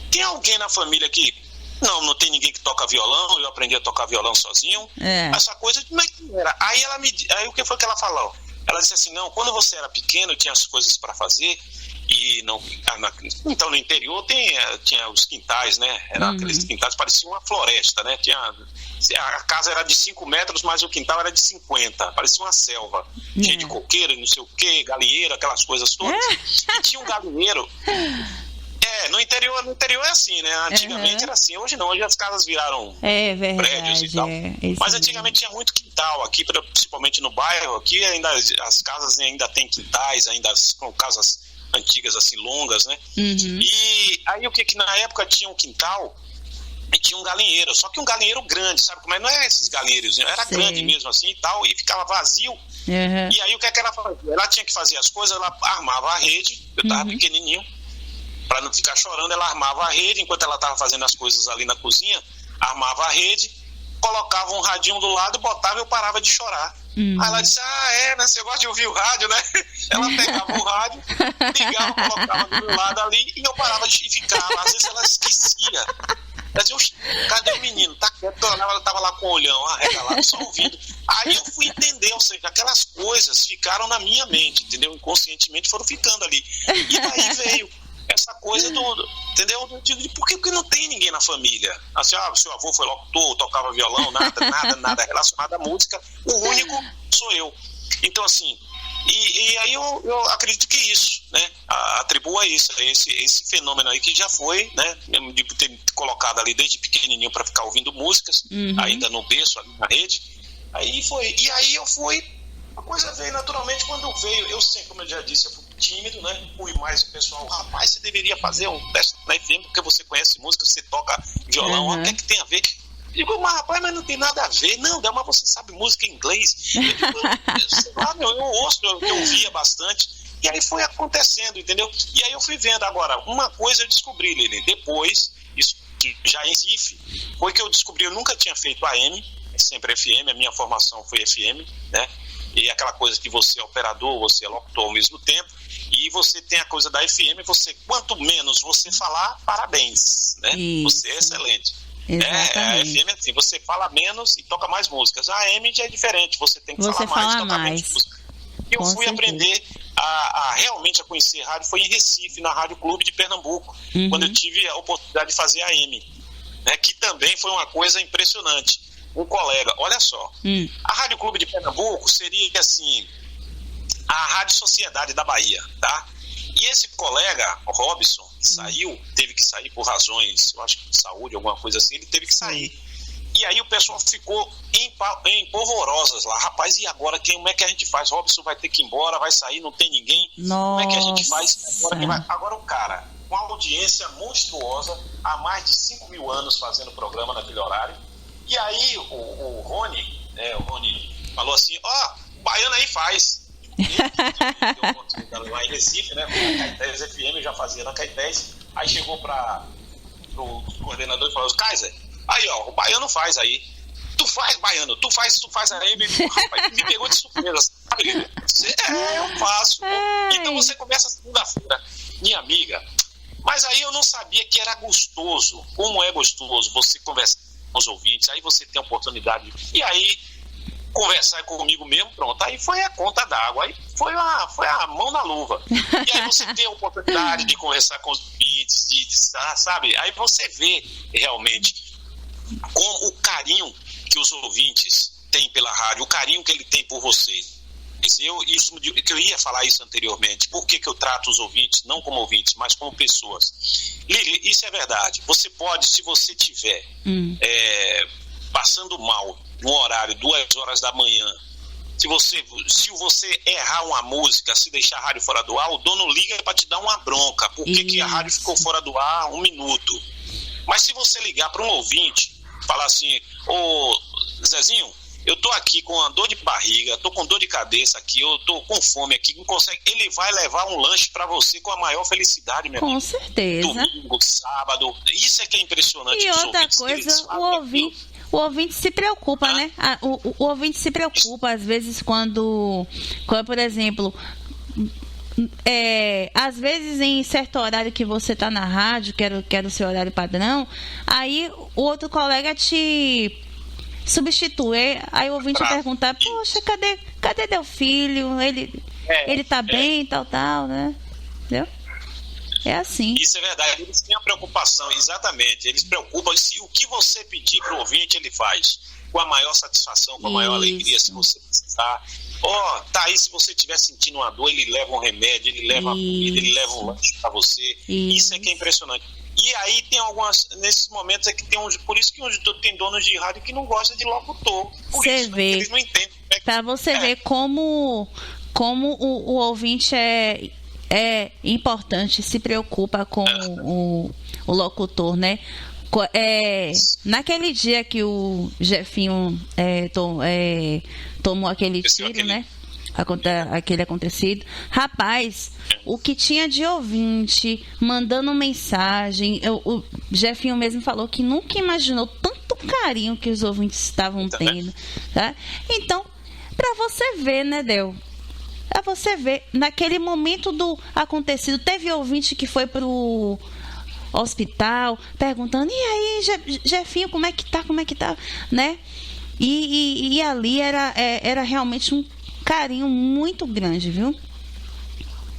tem alguém na família que... Não tem ninguém que toca violão, eu aprendi a tocar violão sozinho. Essa coisa, como é que era? Aí o que foi que ela falou? Ela disse assim, não, quando você era pequeno, tinha as coisas para fazer... E não, então no interior tinha os quintais, né? Aqueles quintais, pareciam uma floresta, né? A casa era de 5 metros, mas o quintal era de 50, parecia uma selva, cheia de coqueiro e não sei o que, galinheiro, aquelas coisas todas. E tinha um galinheiro. No interior é assim, né? Antigamente era assim, hoje não, hoje as casas viraram prédios e tal. Mas antigamente tinha muito quintal aqui, principalmente no bairro, aqui ainda as casas ainda tem quintais, ainda com casas antigas assim, longas, né? E aí o que na época tinha um quintal e tinha um galinheiro, só que um galinheiro grande, sabe como é? Não é esses galinheiros, era grande mesmo assim e tal, e ficava vazio. E aí o que ela fazia? Ela tinha que fazer as coisas, ela armava a rede, eu tava pequenininho, pra não ficar chorando, ela armava a rede, enquanto ela tava fazendo as coisas ali na cozinha, armava a rede, colocava um radinho do lado, botava e eu parava de chorar. Aí ela disse, né? Você gosta de ouvir o rádio, né? Ela pegava o rádio, ligava, colocava do meu lado ali e eu parava de ficar. Às vezes ela esquecia. Ela dizia, cadê o menino? Tá quieto. Ela tava lá com o olhão arregalado, só ouvindo. Aí eu fui entender, ou seja, aquelas coisas ficaram na minha mente, entendeu? Inconscientemente foram ficando ali. E daí veio essa coisa entendeu? Por que não tem ninguém na família? Assim, seu avô foi locutor, tocava violão, nada relacionado à música, o único sou eu. Então, assim, e aí eu acredito que é isso, né? Atribuo a isso, esse fenômeno aí que já foi, né? De ter colocado ali desde pequenininho para ficar ouvindo músicas, ainda no berço, ali na rede. Aí foi, e aí eu fui, a coisa veio naturalmente quando veio, eu sempre, como eu já disse, eu fui tímido, né? Fui mais o pessoal, rapaz, você deveria fazer um teste na FM, porque você conhece música, você toca violão, o que é que tem a ver? Eu digo, mas rapaz, mas não tem nada a ver. Não, mas você sabe música em inglês. Eu digo, sei lá, eu ouço, eu ouvia bastante. E aí foi acontecendo, entendeu? E aí eu fui vendo. Agora, uma coisa eu descobri, Lili, depois, isso já em Recife, foi que eu descobri, eu nunca tinha feito AM, sempre FM, a minha formação foi FM, né? E aquela coisa que você é operador, você é locutor ao mesmo tempo, e você tem a coisa da FM, quanto menos você falar, parabéns, né? Isso. Você é excelente. A FM é assim, você fala menos e toca mais músicas. A AM já é diferente, você tem que falar mais e tocar menos músicas. E eu fui aprender realmente a conhecer rádio, foi em Recife, na Rádio Clube de Pernambuco, quando eu tive a oportunidade de fazer a AM, né? Que também foi uma coisa impressionante. Um colega, olha só, a Rádio Clube de Pernambuco seria assim, a Rádio Sociedade da Bahia, tá? E esse colega, o Robson, saiu, teve que sair por razões, eu acho que de saúde, alguma coisa assim, ele teve que sair. E aí o pessoal ficou em polvorosas lá. Rapaz, e agora como é que a gente faz? Robson vai ter que ir embora, vai sair, não tem ninguém. Nossa. Como é que a gente faz? Agora o cara, com uma audiência monstruosa, há mais de 5 mil anos fazendo programa naquele horário. E aí o Rony falou assim, o Baiano aí faz. Deu oportunidade lá em Recife, né? Na Caetés FM, já fazia na Caetés. Aí chegou pro coordenador e falou, Kaiser, aí o Baiano faz aí. Tu faz, Baiano, tu faz aí. Me pegou de surpresa, sabe? Eu faço. Então você começa segunda-feira, minha amiga. Mas aí eu não sabia que era gostoso. Como é gostoso você conversar com os ouvintes, aí você tem a oportunidade. E aí, conversar comigo mesmo, pronto. Aí foi a conta d'água, aí foi a mão na luva. E aí você tem a oportunidade de conversar com os ouvintes, sabe? Aí você vê realmente como o carinho que os ouvintes têm pela rádio, o carinho que ele tem por vocês. Eu ia falar isso anteriormente. Por que eu trato os ouvintes não como ouvintes, mas como pessoas? Lili, isso é verdade. Você pode, se você estiver passando mal no horário 2 horas da manhã, se você errar uma música, se deixar a rádio fora do ar, o dono liga para te dar uma bronca. Por que a rádio ficou fora do ar 1 minuto? Mas se você ligar para um ouvinte, falar assim, ô Zezinho, eu tô aqui com uma dor de barriga, tô com dor de cabeça aqui, eu tô com fome aqui, não consegue. Ele vai levar um lanche pra você com a maior felicidade, meu amigo. Com certeza. Domingo, sábado, isso é que é impressionante. E outra coisa, o ouvinte se preocupa, né? O ouvinte se preocupa, às vezes, quando por exemplo, às vezes em certo horário que você tá na rádio, que era o seu horário padrão, aí o outro colega te substituir, aí o ouvinte perguntar, poxa, cadê teu filho? Ele tá bem, tal, né? Entendeu? É assim. Isso é verdade, eles têm a preocupação, exatamente, eles preocupam, se o que você pedir pro ouvinte, ele faz com a maior satisfação, com a maior alegria, se você precisar. Tá aí, se você estiver sentindo uma dor, ele leva um remédio, ele leva uma comida, ele leva um lanche pra você. Isso é que é impressionante. E aí tem nesses momentos por isso que tem donos de rádio que não gostam de locutor. Você vê. Eles não entendem. Pra você ver como o ouvinte é importante, se preocupa com o locutor, né? Naquele dia que o Jefinho tomou aquele tiro, né? Aquele acontecido. Rapaz, o que tinha de ouvinte mandando mensagem, o Jefinho mesmo falou que nunca imaginou tanto carinho que os ouvintes estavam tendo, tá? Então, pra você ver, né, Del? Pra você ver, naquele momento do acontecido, teve ouvinte que foi pro hospital perguntando, e aí, Jefinho, como é que tá, né? E ali era realmente um carinho muito grande, viu?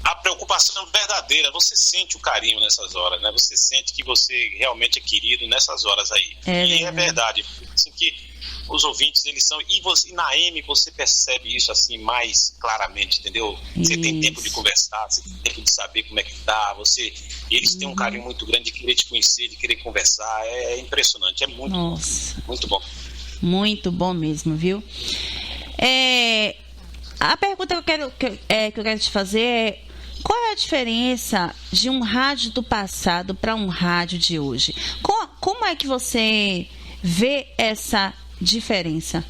A preocupação verdadeira, você sente o carinho nessas horas, né? Você sente que você realmente é querido nessas horas aí. É verdade. Assim que os ouvintes, eles são... E na AM você percebe isso assim mais claramente, entendeu? Você tem tempo de conversar, você tem tempo de saber como é que tá, eles têm um carinho muito grande de querer te conhecer, de querer conversar. É impressionante, é muito bom. Muito bom. Muito bom mesmo, viu? A pergunta que eu quero te fazer é: qual é a diferença de um rádio do passado para um rádio de hoje? Como é que você vê essa diferença?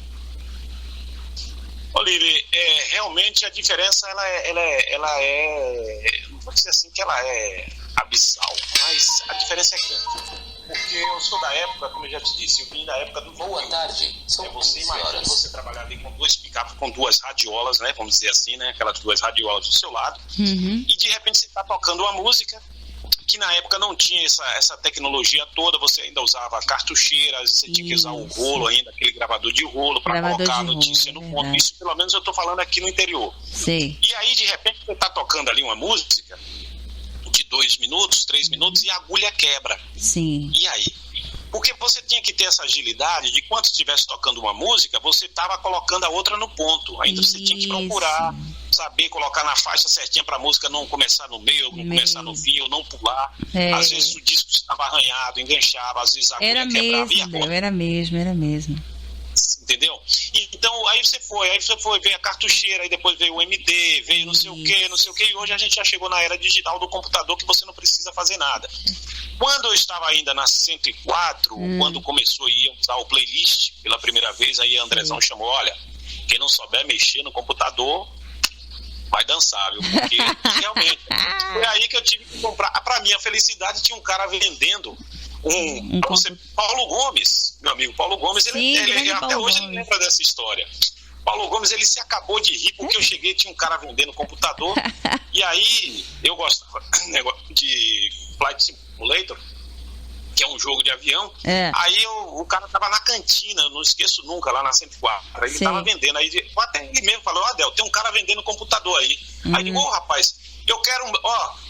Lili, realmente a diferença ela é, não vou dizer assim que ela é abissal, mas a diferença é grande. Porque eu sou da época, como eu já te disse, eu vim da época do Boa Tarde. Você imagina você trabalhar ali com 2 picapes, com 2 radiolas, né? Vamos dizer assim, né? Aquelas 2 radiolas do seu lado. E de repente você está tocando uma música que na época não tinha essa tecnologia toda, você ainda usava cartucheiras, você tinha que usar o rolo ainda, aquele gravador de rolo para colocar a notícia no ponto. Isso pelo menos eu estou falando aqui no interior. Sim. E aí de repente você está tocando ali uma música de 2 minutos, 3 minutos e a agulha quebra. Sim. E aí? Porque você tinha que ter essa agilidade de quando estivesse tocando uma música, você estava colocando a outra no ponto. Ainda você tinha que procurar saber colocar na faixa certinha pra música não começar no meio, não começar no fim, ou não pular. Às vezes o disco estava arranhado, enganchava, às vezes a agulha quebrava. Era mesmo. Entendeu? Então, aí você foi, veio a cartucheira, aí depois veio o MD, veio não sei o que, e hoje a gente já chegou na era digital do computador que você não precisa fazer nada. Quando eu estava ainda na 104, quando começou a usar o playlist pela primeira vez, aí a Andrezão chamou, olha, quem não souber mexer no computador vai dançar, viu? Porque realmente, foi aí que eu tive que comprar. Pra minha felicidade, tinha um cara vendendo Paulo Gomes, meu amigo Paulo Gomes, ele até hoje ele lembra dessa história. Paulo Gomes, ele se acabou de rir porque eu cheguei, tinha um cara vendendo computador e aí eu gostava de Flight Simulator, que é um jogo de avião. Aí o cara tava na cantina, eu não esqueço nunca, lá na 104. Aí ele tava vendendo, aí até ele mesmo falou, Adel, tem um cara vendendo computador aí. Aí eu digo, rapaz, eu quero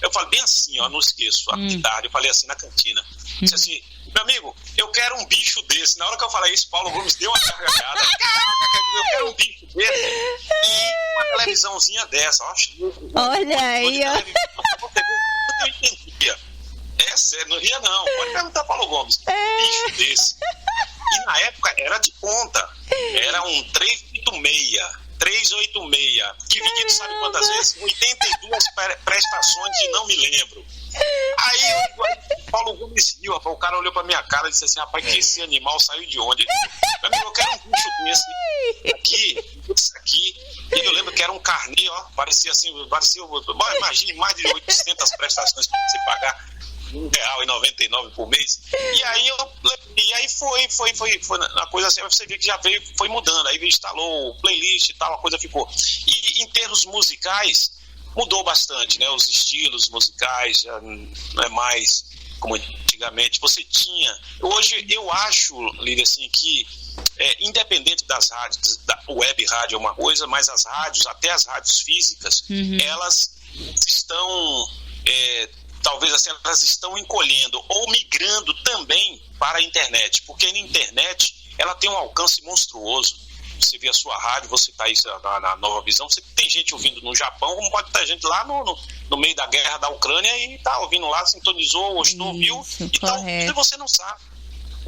eu falei bem assim, não esqueço, a idade, eu falei assim na cantina. Disse assim, meu amigo, eu quero um bicho desse. Na hora que eu falei isso, Paulo Gomes deu uma gargalhada. Eu quero um bicho desse e uma televisãozinha dessa. Olha aí, ó. Eu entendia. É sério, não ria não. Pode perguntar Paulo Gomes. Bicho desse. E na época era de ponta. Era um 386, dividido sabe quantas vezes? 82 prestações de não me lembro. Aí Paulo Gomes riu, o cara olhou pra minha cara e disse assim, rapaz, que esse animal saiu de onde? Meu amigo, eu quero um bicho desse aqui. E eu lembro que era um carnê, parecia imagine mais de 800 prestações pra você pagar R$1,99 por mês. E aí foi a coisa assim, você vê que já foi mudando, aí instalou o playlist e tal, a coisa ficou. E em termos musicais, mudou bastante, né? Os estilos musicais já não é mais como antigamente. Você tinha... Hoje eu acho, Lídia, assim, que independente das rádios, da web rádio é uma coisa, mas as rádios, até as rádios físicas, elas estão... talvez assim, elas estão encolhendo ou migrando também para a internet, porque na internet ela tem um alcance monstruoso. Você vê a sua rádio, você está aí na Nova Visão, você tem gente ouvindo no Japão, como pode ter gente lá no meio da guerra da Ucrânia e está ouvindo lá, sintonizou, gostou, ouviu, e está ouvindo e você não sabe.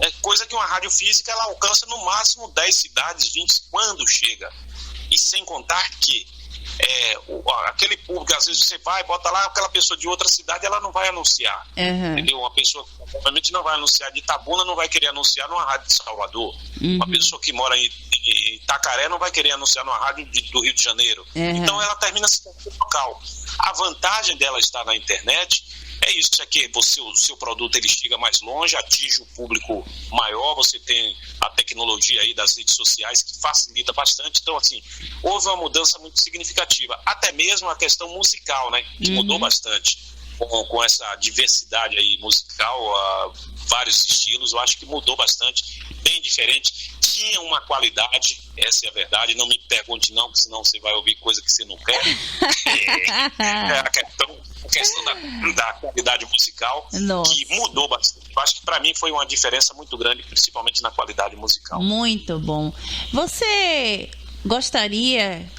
É coisa que uma rádio física ela alcança no máximo 10 cidades, 20 quando chega. E sem contar que aquele público, às vezes você vai, bota lá, aquela pessoa de outra cidade, ela não vai anunciar. Entendeu? Uma pessoa que provavelmente não vai anunciar de Itabuna, não vai querer anunciar numa rádio de Salvador. Uma pessoa que mora em Itacaré não vai querer anunciar numa rádio do Rio de Janeiro. Então ela termina se tornando local. A vantagem dela estar na internet é isso, é que o seu produto ele chega mais longe, atinge um público maior, você tem a tecnologia aí das redes sociais que facilita bastante. Então, assim, houve uma mudança muito significativa. Até mesmo a questão musical, né? Que mudou bastante. Com essa diversidade aí musical, vários estilos, eu acho que mudou bastante, bem diferente. Tinha uma qualidade, essa é a verdade, não me pergunte não, porque senão você vai ouvir coisa que você não quer. A questão da qualidade musical, que mudou bastante. Eu acho que para mim foi uma diferença muito grande, principalmente na qualidade musical. Muito bom. Você gostaria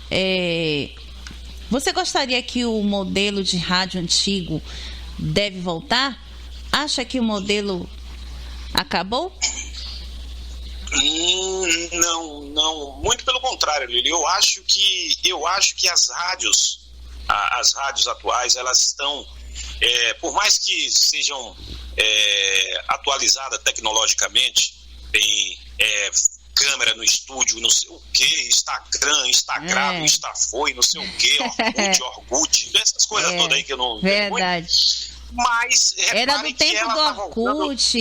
que o modelo de rádio antigo deve voltar? Acha que o modelo acabou? Não, muito pelo contrário, Lili. Eu acho que as rádios atuais, elas estão, por mais que sejam atualizadas tecnologicamente, tem câmera no estúdio, não sei o que, Instagram, Instafoi, não sei o que, Orkut, essas coisas todas aí que eu não... Verdade. Mas era do tempo do Orkut,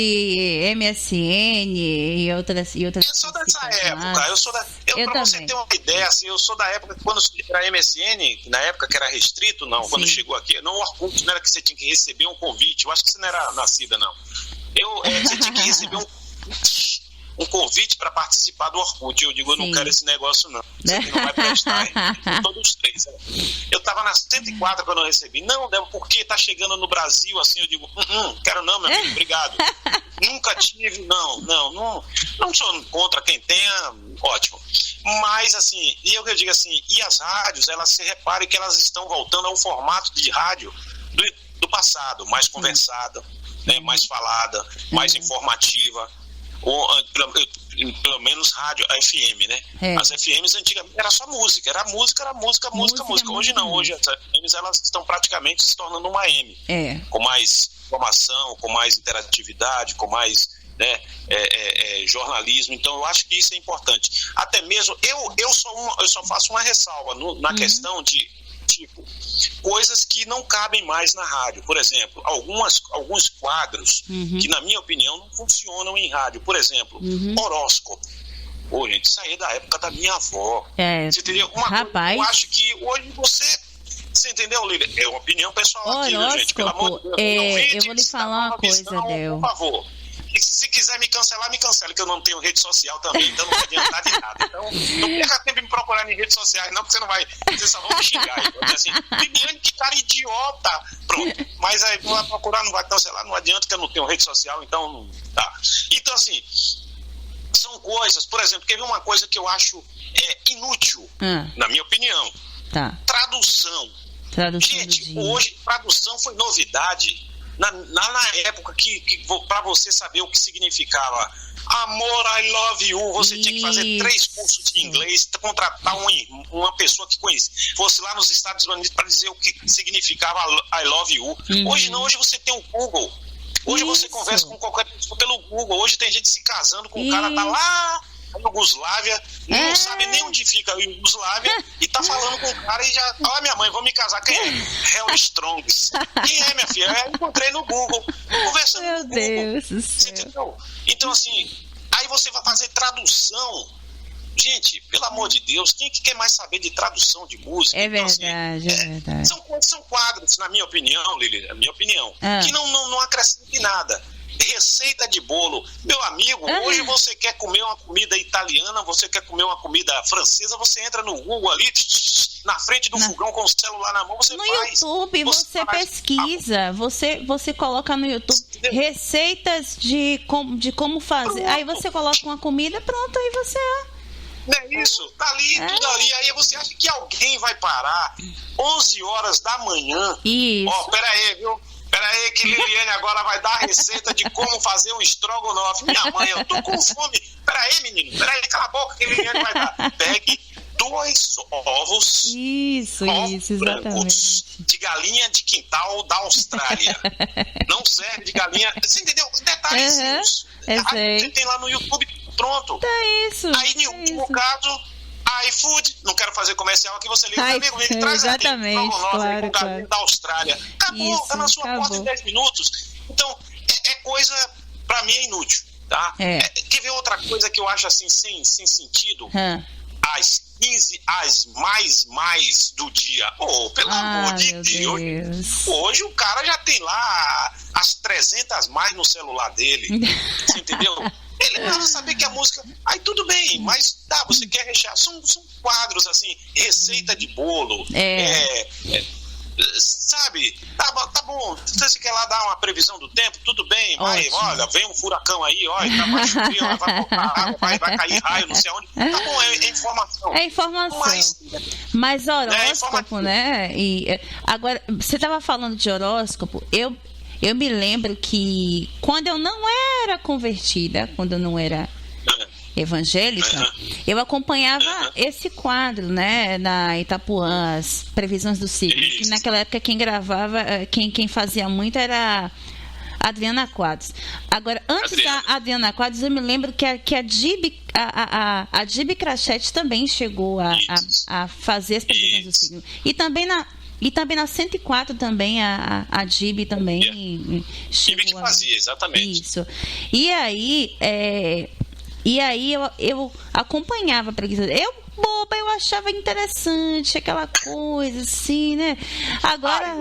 MSN e outras. Eu sou dessa época. Pra você ter uma ideia, assim, eu sou da época quando era MSN, na época que era restrito, não, quando chegou aqui. Não, o Orkut não era que você tinha que receber um convite. Eu acho que você não era nascida, não. Você tinha que receber um convite. um convite para participar do Orkut. Eu digo, eu não quero esse negócio não. Isso aqui não vai prestar. Todos os três. Eu estava na 104 quando eu recebi. Não, Débora, por que tá chegando no Brasil assim? Eu digo, quero não, meu amigo, obrigado. Nunca tive, não sou contra quem tenha, ótimo. Mas, assim, eu digo assim, e as rádios, elas se reparem que elas estão voltando a um formato de rádio do passado, mais conversada, né, mais falada, mais informativa, ou pelo menos rádio, a FM, né? As FMs antigamente era só música, era música. Hoje não, hoje as FMs elas estão praticamente se tornando uma AM, com mais informação, com mais interatividade, com mais, né, jornalismo. Então eu acho que isso é importante. Até mesmo eu só faço uma ressalva na questão de tipo coisas que não cabem mais na rádio. Por exemplo, alguns quadros que, na minha opinião, não funcionam em rádio. Por exemplo, horóscopo. Pô, gente, isso aí é da época da minha avó. Você entendeu? Rapaz. Eu acho que hoje você entendeu, Lília? É uma opinião pessoal aqui, né, gente? Pelo amor de Deus, eu vou lhe falar uma coisa, Del. Por favor. E se quiser me cancelar, me cancela, que eu não tenho rede social também, então não vai adiantar de nada. Então, não perca tempo em me procurar em redes sociais, não, porque vocês só vão me xingar. Então, assim, Viviane, que cara idiota! Pronto. Mas aí, não vai procurar, não vai cancelar, não adianta, que eu não tenho rede social, então não tá. Então, assim, são coisas, por exemplo, quer ver uma coisa que eu acho inútil, na minha opinião? Tradução. Gente, hoje, tradução foi novidade. Na época que para você saber o que significava amor, I love you, você tinha que fazer 3 cursos de inglês, contratar uma pessoa que fosse lá nos Estados Unidos para dizer o que significava I love you. Hoje não, hoje você tem o Google. Hoje você conversa com qualquer pessoa pelo Google. Hoje tem gente se casando com o cara, tá lá na Iugoslávia, não sabe nem onde fica a Iugoslávia, e tá falando com o cara e já, olha minha mãe, vou me casar, quem é? Hell Strongs. Quem é, minha filha? Eu encontrei no Google, conversando no Google. Meu Deus do céu. Entendeu? Então, assim, aí você vai fazer tradução. Gente, pelo amor de Deus, quem que quer mais saber de tradução de música? Então, verdade, é verdade. São quadros, na minha opinião, Lili, que não acrescentam nada. Receita de bolo. Meu amigo, hoje você quer comer uma comida italiana, você quer comer uma comida francesa, você entra no Google ali, na frente do fogão com o celular na mão, você no faz. No YouTube você pesquisa, você coloca no YouTube receitas de como fazer. Pronto. Aí você coloca uma comida, pronto, aí você... Não é isso? Tá ali, tudo ali. Aí você acha que alguém vai parar 11 horas da manhã? Isso. Ó, pera aí, viu? Pera aí que Liliane agora vai dar a receita de como fazer um estrogonofe. Minha mãe, eu tô com fome. Pera aí, menino. Pera aí, cala a boca que Liliane vai dar. Pegue 2 ovos. Isso, exatamente. De galinha de quintal da Austrália. Não serve de galinha. Você entendeu? Detalhes. Você tem lá no YouTube, pronto. Isso. Aí, no último caso, iFood, não quero fazer comercial aqui, você liga comigo, me traz exatamente, aqui com galinha da Austrália. Acabou, tá na sua porta em 10 minutos. Então, é coisa, pra mim, é inútil, tá? Quer ver outra coisa que eu acho assim, sem sentido? Às 15, às mais do dia. Oh, pelo amor de Deus. Hoje o cara já tem lá as 300 mais no celular dele. Você entendeu? Ele vai saber que a música... Aí tudo bem, mas você quer rechear. São quadros assim, receita de bolo. Sabe? Tá bom. Você quer lá dar uma previsão do tempo? Tudo bem, mas olha, vem um furacão aí, olha, tá mais frio, vai voltar água, vai cair raio, não sei onde. Tá bom, é informação. É informação. Mas horóscopo, né? Agora, você estava falando de horóscopo, eu me lembro que quando eu não era convertida, quando eu não era evangélica, eu acompanhava esse quadro, né, na Itapuã, as previsões do signo, que naquela época quem gravava, quem fazia muito era a Adriana Quadros. Agora, antes da Adriana Quadros, eu me lembro que a Dibi Crachete também chegou a fazer as previsões do signo. E também na 104 também a Dibi também chegou. Dibi que fazia, exatamente. Isso. E aí eu acompanhava a preguiça. Eu boba, eu achava interessante aquela coisa assim, né? Agora...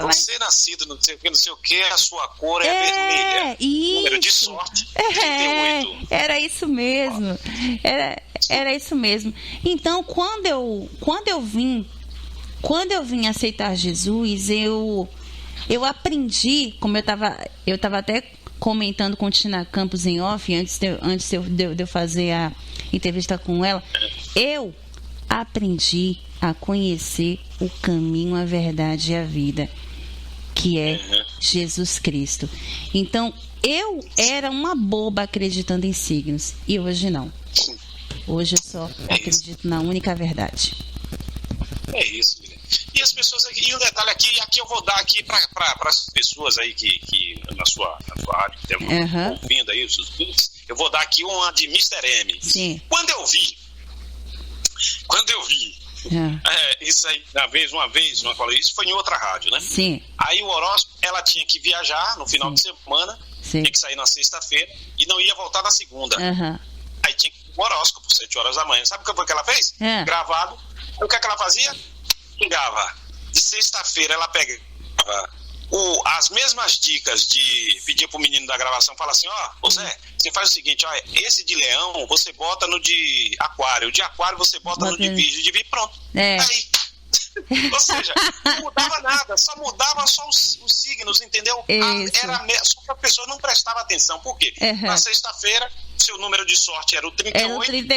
Você nascido não sei o que, a sua cor é vermelha. Isso. Número de sorte, 38. Era isso mesmo. Era isso mesmo. Então, quando eu vim aceitar Jesus, eu aprendi, como eu tava até comentando com Tina Campos em off, antes de eu fazer a entrevista com ela, eu aprendi a conhecer o caminho, a verdade e a vida, que é Jesus Cristo. Então, eu era uma boba acreditando em signos, e hoje não. Hoje eu só acredito na única verdade. É isso, Liliane. E as pessoas aqui, e um detalhe aqui eu vou dar aqui para as pessoas aí que na sua rádio que estão ouvindo aí, os ouvintes, eu vou dar aqui uma de Mr. M. Sim. Quando eu vi isso aí, isso foi em outra rádio, né? Sim. Aí o horóscopo, ela tinha que viajar no final de semana, tinha que sair na sexta-feira e não ia voltar na segunda. Aí tinha o horóscopo, 7 horas da manhã. Sabe o que foi que ela fez? Gravado. O que é que ela fazia? Ligava. De sexta-feira ela pegava as mesmas dicas de pedir pro menino da gravação, fala assim, ô Zé, você faz o seguinte, esse de leão você bota no de aquário, o de aquário você bota no de virgem, pronto. Aí. Ou seja, não mudava nada, só mudava os signos, entendeu? Só que a pessoa não prestava atenção. Por quê? Na sexta-feira, seu número de sorte era o 38,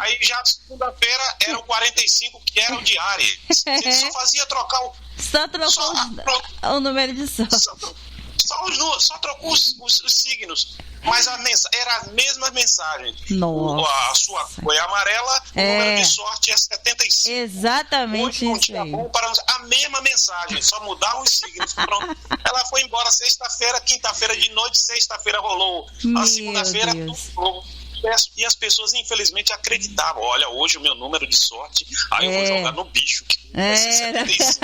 aí já na segunda-feira era o 45, que era o de Áries. Ele só fazia trocar Só trocou o número de sorte. Só trocou os signos. Mas era a mesma mensagem. Nossa. A sua cor é amarela, o número de sorte é 75. Exatamente hoje, isso aí. a mesma mensagem, só mudar os signos. Pronto. Ela foi embora sexta-feira, quinta-feira de noite, sexta-feira rolou. A segunda-feira rolou. E as pessoas, infelizmente, acreditavam. Olha, hoje o meu número de sorte, eu vou jogar no bicho, que vai ser 75.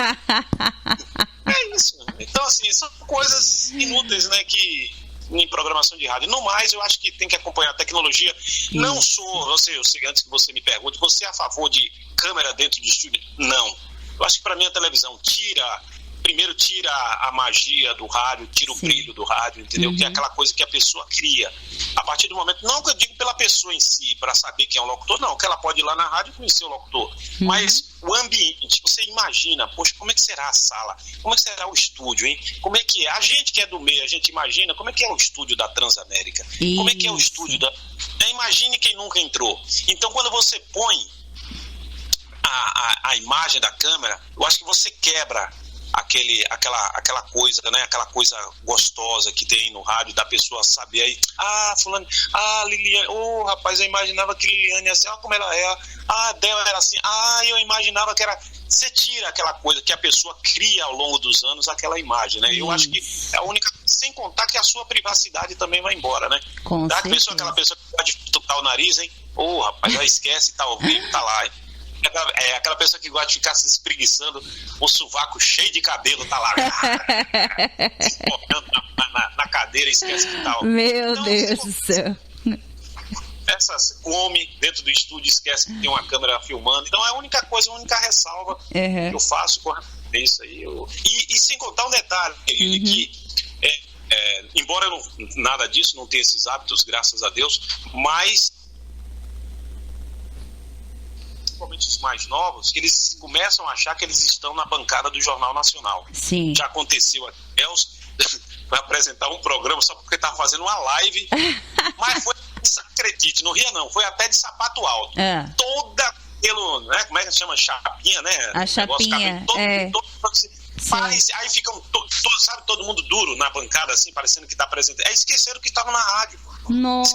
É isso. Então, assim, são coisas inúteis, né, que em programação de rádio. No mais, eu acho que tem que acompanhar a tecnologia. Não sou, eu sei, antes que você me pergunte, você é a favor de câmera dentro de estúdio? Não. Eu acho que para mim a televisão primeiro tira a magia do rádio, tira o brilho do rádio, entendeu? Que é aquela coisa que a pessoa cria. A partir do momento, não que eu digo pela pessoa em si, para saber quem é o locutor, não, que ela pode ir lá na rádio e conhecer o locutor. Mas o ambiente, você imagina, poxa, como é que será a sala? Como é que será o estúdio, hein? Como é que é? A gente que é do meio, a gente imagina como é que é o estúdio da Transamérica. Como é que é o estúdio da... Imagine quem nunca entrou. Então, quando você põe a imagem da câmera, eu acho que você quebra aquela coisa, né? Aquela coisa gostosa que tem no rádio da pessoa saber aí, fulano, Liliane, rapaz, eu imaginava que Liliane ia assim, como ela é, Del era assim, eu imaginava que era... Você tira aquela coisa que a pessoa cria ao longo dos anos, aquela imagem, né? Eu acho que é a única, sem contar que a sua privacidade também vai embora, né? Aquela pessoa que pode tocar o nariz, hein? Rapaz, já esquece, tá ao vivo, tá lá, hein? Aquela pessoa que gosta de ficar se espreguiçando, o sovaco cheio de cabelo, tá lá na cadeira, esquece que tá. Meu Deus do céu. Come dentro do estúdio, esquece que tem uma câmera filmando. Então é a única ressalva que eu faço com isso aí. E sem contar um detalhe, que embora nada disso, não tenha esses hábitos, graças a Deus, mas principalmente os mais novos, que eles começam a achar que eles estão na bancada do Jornal Nacional. Sim. Já aconteceu aqui, vai apresentar um programa só porque estava fazendo uma live, mas foi, acredite, não ria não, foi até de sapato alto. Toda pelo, né, como é que chama? Chapinha, né? A chapinha, aí ficam sabe, todo mundo duro na bancada, assim, parecendo que está apresentando. Esqueceram que estavam na rádio. Nossa,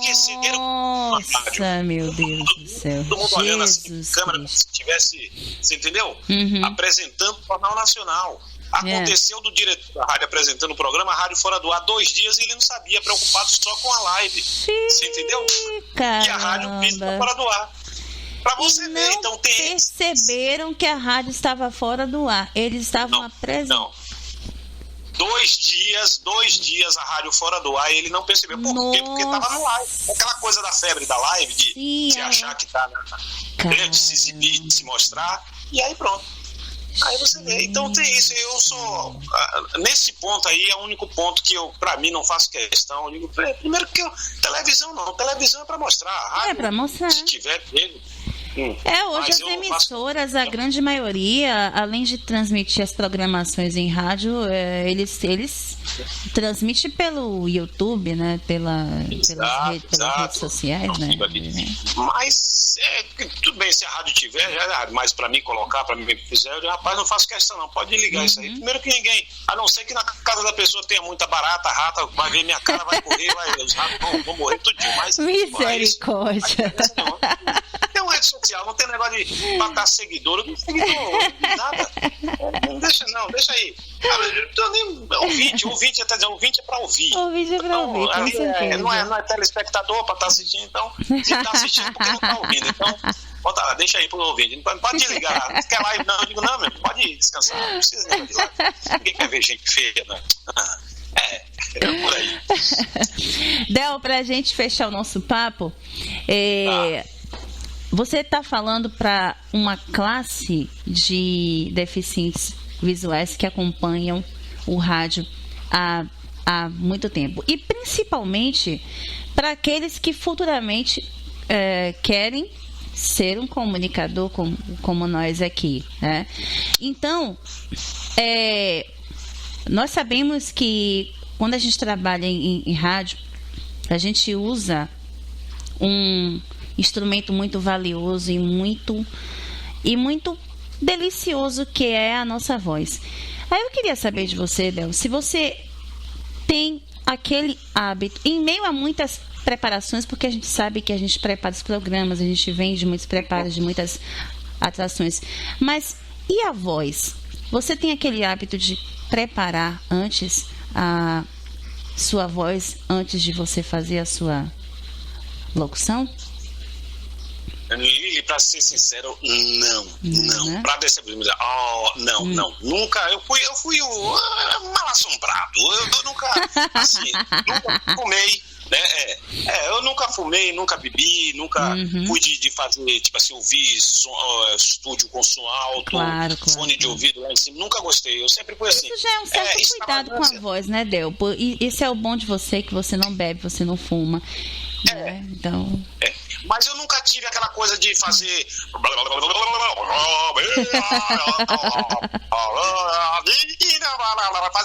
meu Deus do céu. Todo mundo olhando assim, câmera, como se tivesse, você entendeu? Apresentando o Jornal Nacional. Aconteceu do diretor da rádio apresentando o programa, a rádio fora do ar 2 dias e ele não sabia, preocupado só com a live. Você entendeu? Caramba. E a rádio pista fora do ar. Pra você ver, então tem... perceberam que a rádio estava fora do ar. Eles estavam apresentando. 2 dias a rádio fora do ar e ele não percebeu. Por quê? Porque tava no live. Aquela coisa da febre da live, de se achar que tá de se exibir, de se mostrar, e aí pronto. Aí você vê. Então tem isso. Eu sou... Nesse ponto aí é o único ponto que eu, pra mim, não faço questão. Eu digo, primeiro que televisão não. Televisão é pra mostrar. Rádio, é pra mostrar. Se tiver dele... Hoje as emissoras, a grande maioria, além de transmitir as programações em rádio, eles transmitem pelo YouTube, né? Pelas redes sociais, né? Mas, tudo bem, se a rádio tiver, mas para mim colocar, para mim fizer, eu digo, rapaz, não faço questão não, pode ligar isso aí. Primeiro que ninguém, a não ser que na casa da pessoa tenha muita barata, rata, vai ver minha cara, vai correr, os ratos vão morrer tudinho. Mas, misericórdia. Tem uma rede social, não tem negócio de matar seguidor, não tem seguidor, nada. Não deixa aí. Ouvinte até dizer, ouvinte é pra ouvir. Ouvinte é pra ouvir, com certeza. Não é telespectador pra estar assistindo, então, se tá assistindo porque não tá ouvindo, então, bota lá, deixa aí pro ouvinte. Não pode ligar, não quer live não, eu digo, não, meu, pode descansar, não precisa de live. Ninguém quer ver gente feia, né? É por aí. Del, pra gente fechar o nosso papo, você está falando para uma classe de deficientes visuais que acompanham o rádio há muito tempo. E principalmente para aqueles que futuramente querem ser um comunicador como nós aqui, né? Então, nós sabemos que quando a gente trabalha em rádio, a gente usa um instrumento muito valioso e muito delicioso, que é a nossa voz. Aí eu queria saber de você, Del, se você tem aquele hábito, em meio a muitas preparações, porque a gente sabe que a gente prepara os programas, a gente vem de muitos preparos, de muitas atrações, mas e a voz? Você tem aquele hábito de preparar antes a sua voz, antes de você fazer a sua locução? Lili, pra ser sincero, não. Pra decepcionar, não. Nunca, eu fui mal assombrado. Eu nunca, nunca fumei, né? Eu nunca fumei, nunca bebi, nunca fui de fazer, tipo assim, ouvir estúdio com som alto, claro. Fone de ouvido lá em cima. Nunca gostei. Eu sempre fui assim. Isso já é um certo cuidado com a voz, né, Del? Isso é o bom de você, que você não bebe, você não fuma. Então... Mas eu nunca tive aquela coisa de fazer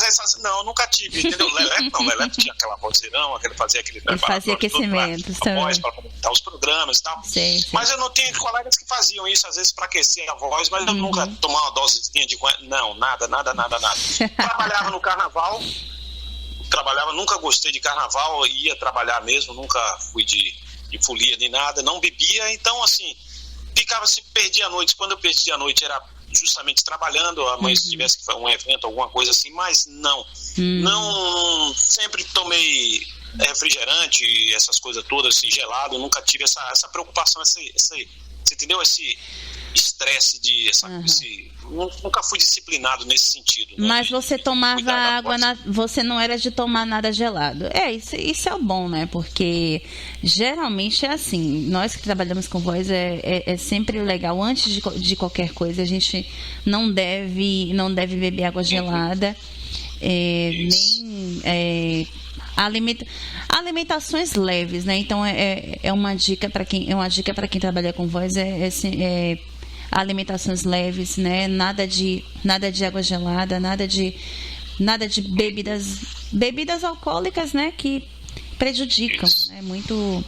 essas... Não, nunca tive, entendeu? Leleto tinha aquela vozeirão, fazia aquele fazia aquecimentos também, voz para comentar os programas e tal. Sei. Mas eu não tinha colegas que faziam isso às vezes para aquecer a voz, mas eu nunca tomava uma dosezinha de... Não, nada. Trabalhava no carnaval, nunca gostei de carnaval, ia trabalhar mesmo, nunca fui de folia nem nada, não bebia, então assim, perdia a noite. Quando eu perdia a noite era justamente trabalhando, a mãe se tivesse que fazer um evento, alguma coisa assim, mas não, sempre tomei refrigerante, essas coisas todas, assim, gelado, nunca tive essa preocupação, você entendeu? Esse estresse nunca fui disciplinado nesse sentido, né? Mas você tomava água, você não era de tomar nada gelado. Isso é o bom, né? Porque geralmente é assim, nós que trabalhamos com voz é sempre legal, antes de qualquer coisa, a gente não deve beber água gelada, nem alimentações leves, né? Então é uma dica para quem trabalha com voz, alimentações leves, né? Nada de água gelada, nada de bebidas alcoólicas, né? Que prejudicam, né? Muito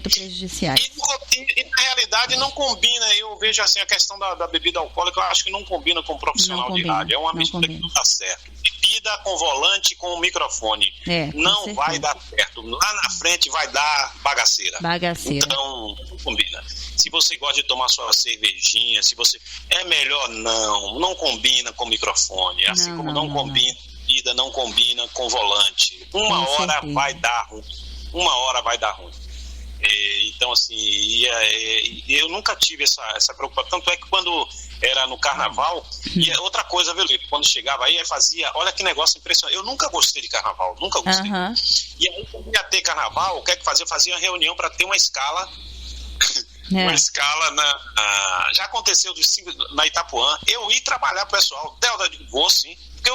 prejudiciais. E na realidade não combina, eu vejo assim a questão da bebida alcoólica, eu acho que não combina com um profissional de rádio, é uma mistura que não dá certo. Bebida com volante, com microfone, não vai dar certo, lá na frente vai dar bagaceira. Então não combina. Se você gosta de tomar sua cervejinha, é melhor não combina com microfone, assim como não combina bebida, não combina com volante. Uma hora vai dar ruim. Então, assim, eu nunca tive essa preocupação. Tanto é que quando era no carnaval, E outra coisa, viu, Lili? Quando chegava aí fazia, olha que negócio impressionante. Eu nunca gostei de carnaval, nunca gostei. E aí, quando ia ter carnaval, o que é que fazia? Eu fazia uma reunião para ter uma escala. Uma escala já aconteceu na Itapuã. Eu ia trabalhar pro pessoal, vou sim, porque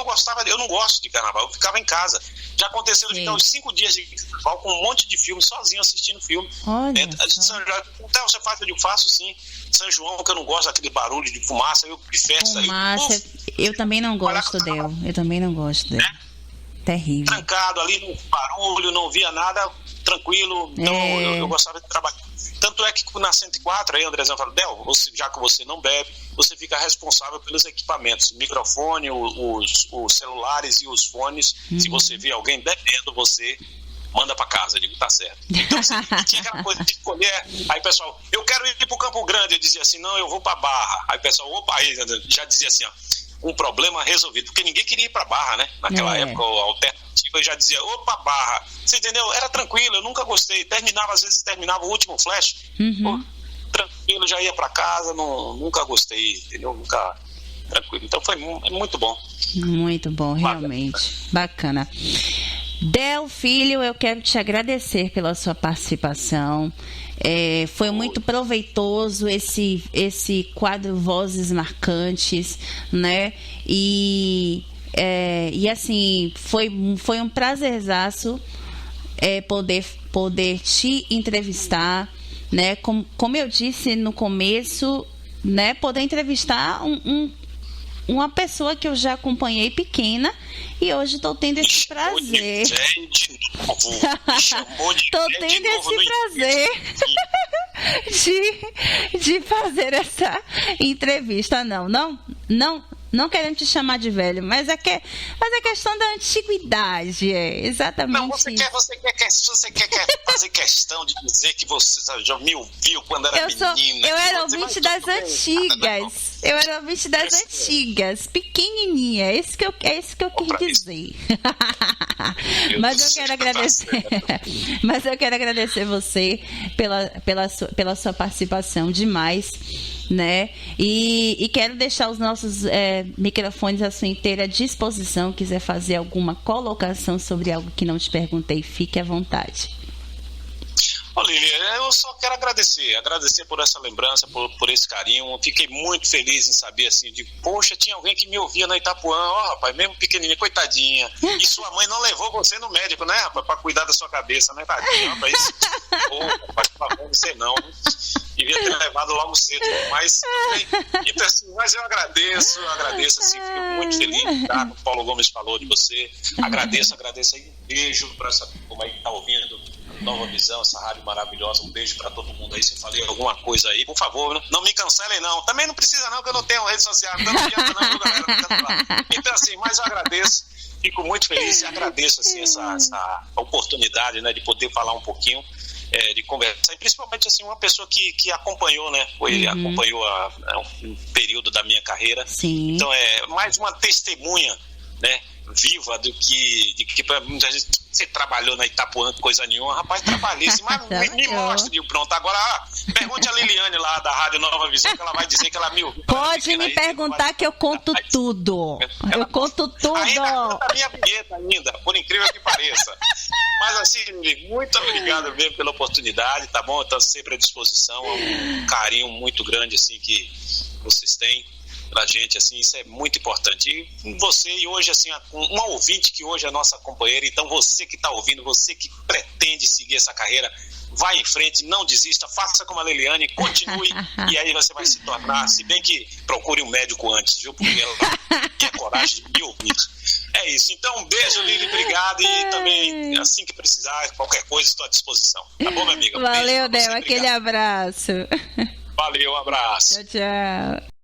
eu não gosto de carnaval, eu ficava em casa. Já aconteceu de ficar uns 5 dias de carnaval com um monte de filme, sozinho assistindo filme. Então, você faz, eu faço sim. São João, que eu não gosto daquele barulho de fumaça, de festa. Eu também não gosto dele. Eu também não gosto dele. Terrível. Trancado ali, no barulho, não via nada, tranquilo. Então eu gostava de trabalhar. Tanto é que na 104, aí Andrezão fala, Del, já que você não bebe, você fica responsável pelos equipamentos, o microfone, os celulares e os fones. Se você vê alguém bebendo, você manda pra casa. Eu digo, tá certo. Então, assim, tinha aquela coisa de escolher. Aí o pessoal, eu quero ir pro Campo Grande. Eu dizia assim, não, eu vou pra Barra. Aí o pessoal, opa, aí já dizia assim, ó, um problema resolvido. Porque ninguém queria ir pra Barra, né? Naquela época, a alternativa, eu já dizia, opa, Barra. Você entendeu? Era tranquilo, eu nunca gostei. Às vezes terminava o último flash. Tranquilo, já ia pra casa, nunca gostei, entendeu? Nunca... Tranquilo. Então foi muito bom. Muito bom, realmente. Bacana. Del Filho, eu quero te agradecer pela sua participação. Foi muito proveitoso esse quadro Vozes Marcantes, né? E assim, foi um prazerzaço poder te entrevistar, né? Como eu disse no começo, né? Poder entrevistar uma pessoa que eu já acompanhei pequena e hoje estou tendo esse prazer. Estou tendo esse prazer de fazer essa entrevista. Não querendo te chamar de velho, mas é questão da antiguidade, exatamente. Não, você quer fazer questão de dizer que você já me ouviu quando era menina. Eu era ouvinte das antigas. Eu era ouvinte das antigas, pequenininha. É isso que eu quis dizer. Mas eu quero agradecer. Mas eu quero agradecer você pela sua participação demais, né? E quero deixar os nossos microfones à sua inteira disposição. Quiser fazer alguma colocação sobre algo que não te perguntei, fique à vontade. Ô Lili, eu só quero agradecer por essa lembrança, por esse carinho. Fiquei muito feliz em saber assim, poxa, tinha alguém que me ouvia na Itapuã, rapaz, mesmo pequenininha, coitadinha. E sua mãe não levou você no médico, né, rapaz, pra cuidar da sua cabeça, né, tadinha, rapaz. Rapaz, por favor, não sei não. Devia ter levado logo cedo, mas então, assim, mas eu agradeço assim, fico muito feliz, tá? O Paulo Gomes falou de você. Agradeço aí, um beijo pra essa turma aí que tá ouvindo Nova Visão, essa rádio maravilhosa, um beijo pra todo mundo aí. Se eu falei alguma coisa aí, por favor, não me cancelem não, também não precisa não, que eu não tenho rede social, não adianta não, galera. Então assim, mas eu agradeço, fico muito feliz e agradeço assim, essa oportunidade, né, de poder falar um pouquinho, de conversar, e principalmente assim, uma pessoa que acompanhou, né, acompanhou um período da minha carreira. Sim. Então é mais uma testemunha, né, viva de que muita gente, você trabalhou na Itapuã, coisa nenhuma, rapaz, trabalhei, mas me mostre, pronto, agora pergunte a Liliane lá da Rádio Nova Visão, que ela vai dizer que ela me ouviu. Pode me perguntar que eu conto tudo. Eu conto tudo. Ainda conta a minha vinheta ainda, por incrível que pareça. Mas assim, muito obrigado mesmo pela oportunidade, tá bom? Eu estou sempre à disposição, é um carinho muito grande assim que vocês têm pra gente, assim, isso é muito importante. E você, e hoje, assim, uma ouvinte que hoje é nossa companheira, então você que está ouvindo, você que pretende seguir essa carreira, vai em frente, não desista, faça como a Liliane, continue, e aí você vai se tornar, se bem que procure um médico antes, viu, porque ela tem coragem de me ouvir. É isso, então um beijo, Lili, obrigado, e também, assim que precisar, qualquer coisa, estou à disposição. Tá bom, minha amiga? Valeu, Del, aquele abraço. Valeu, um abraço. Tchau, tchau.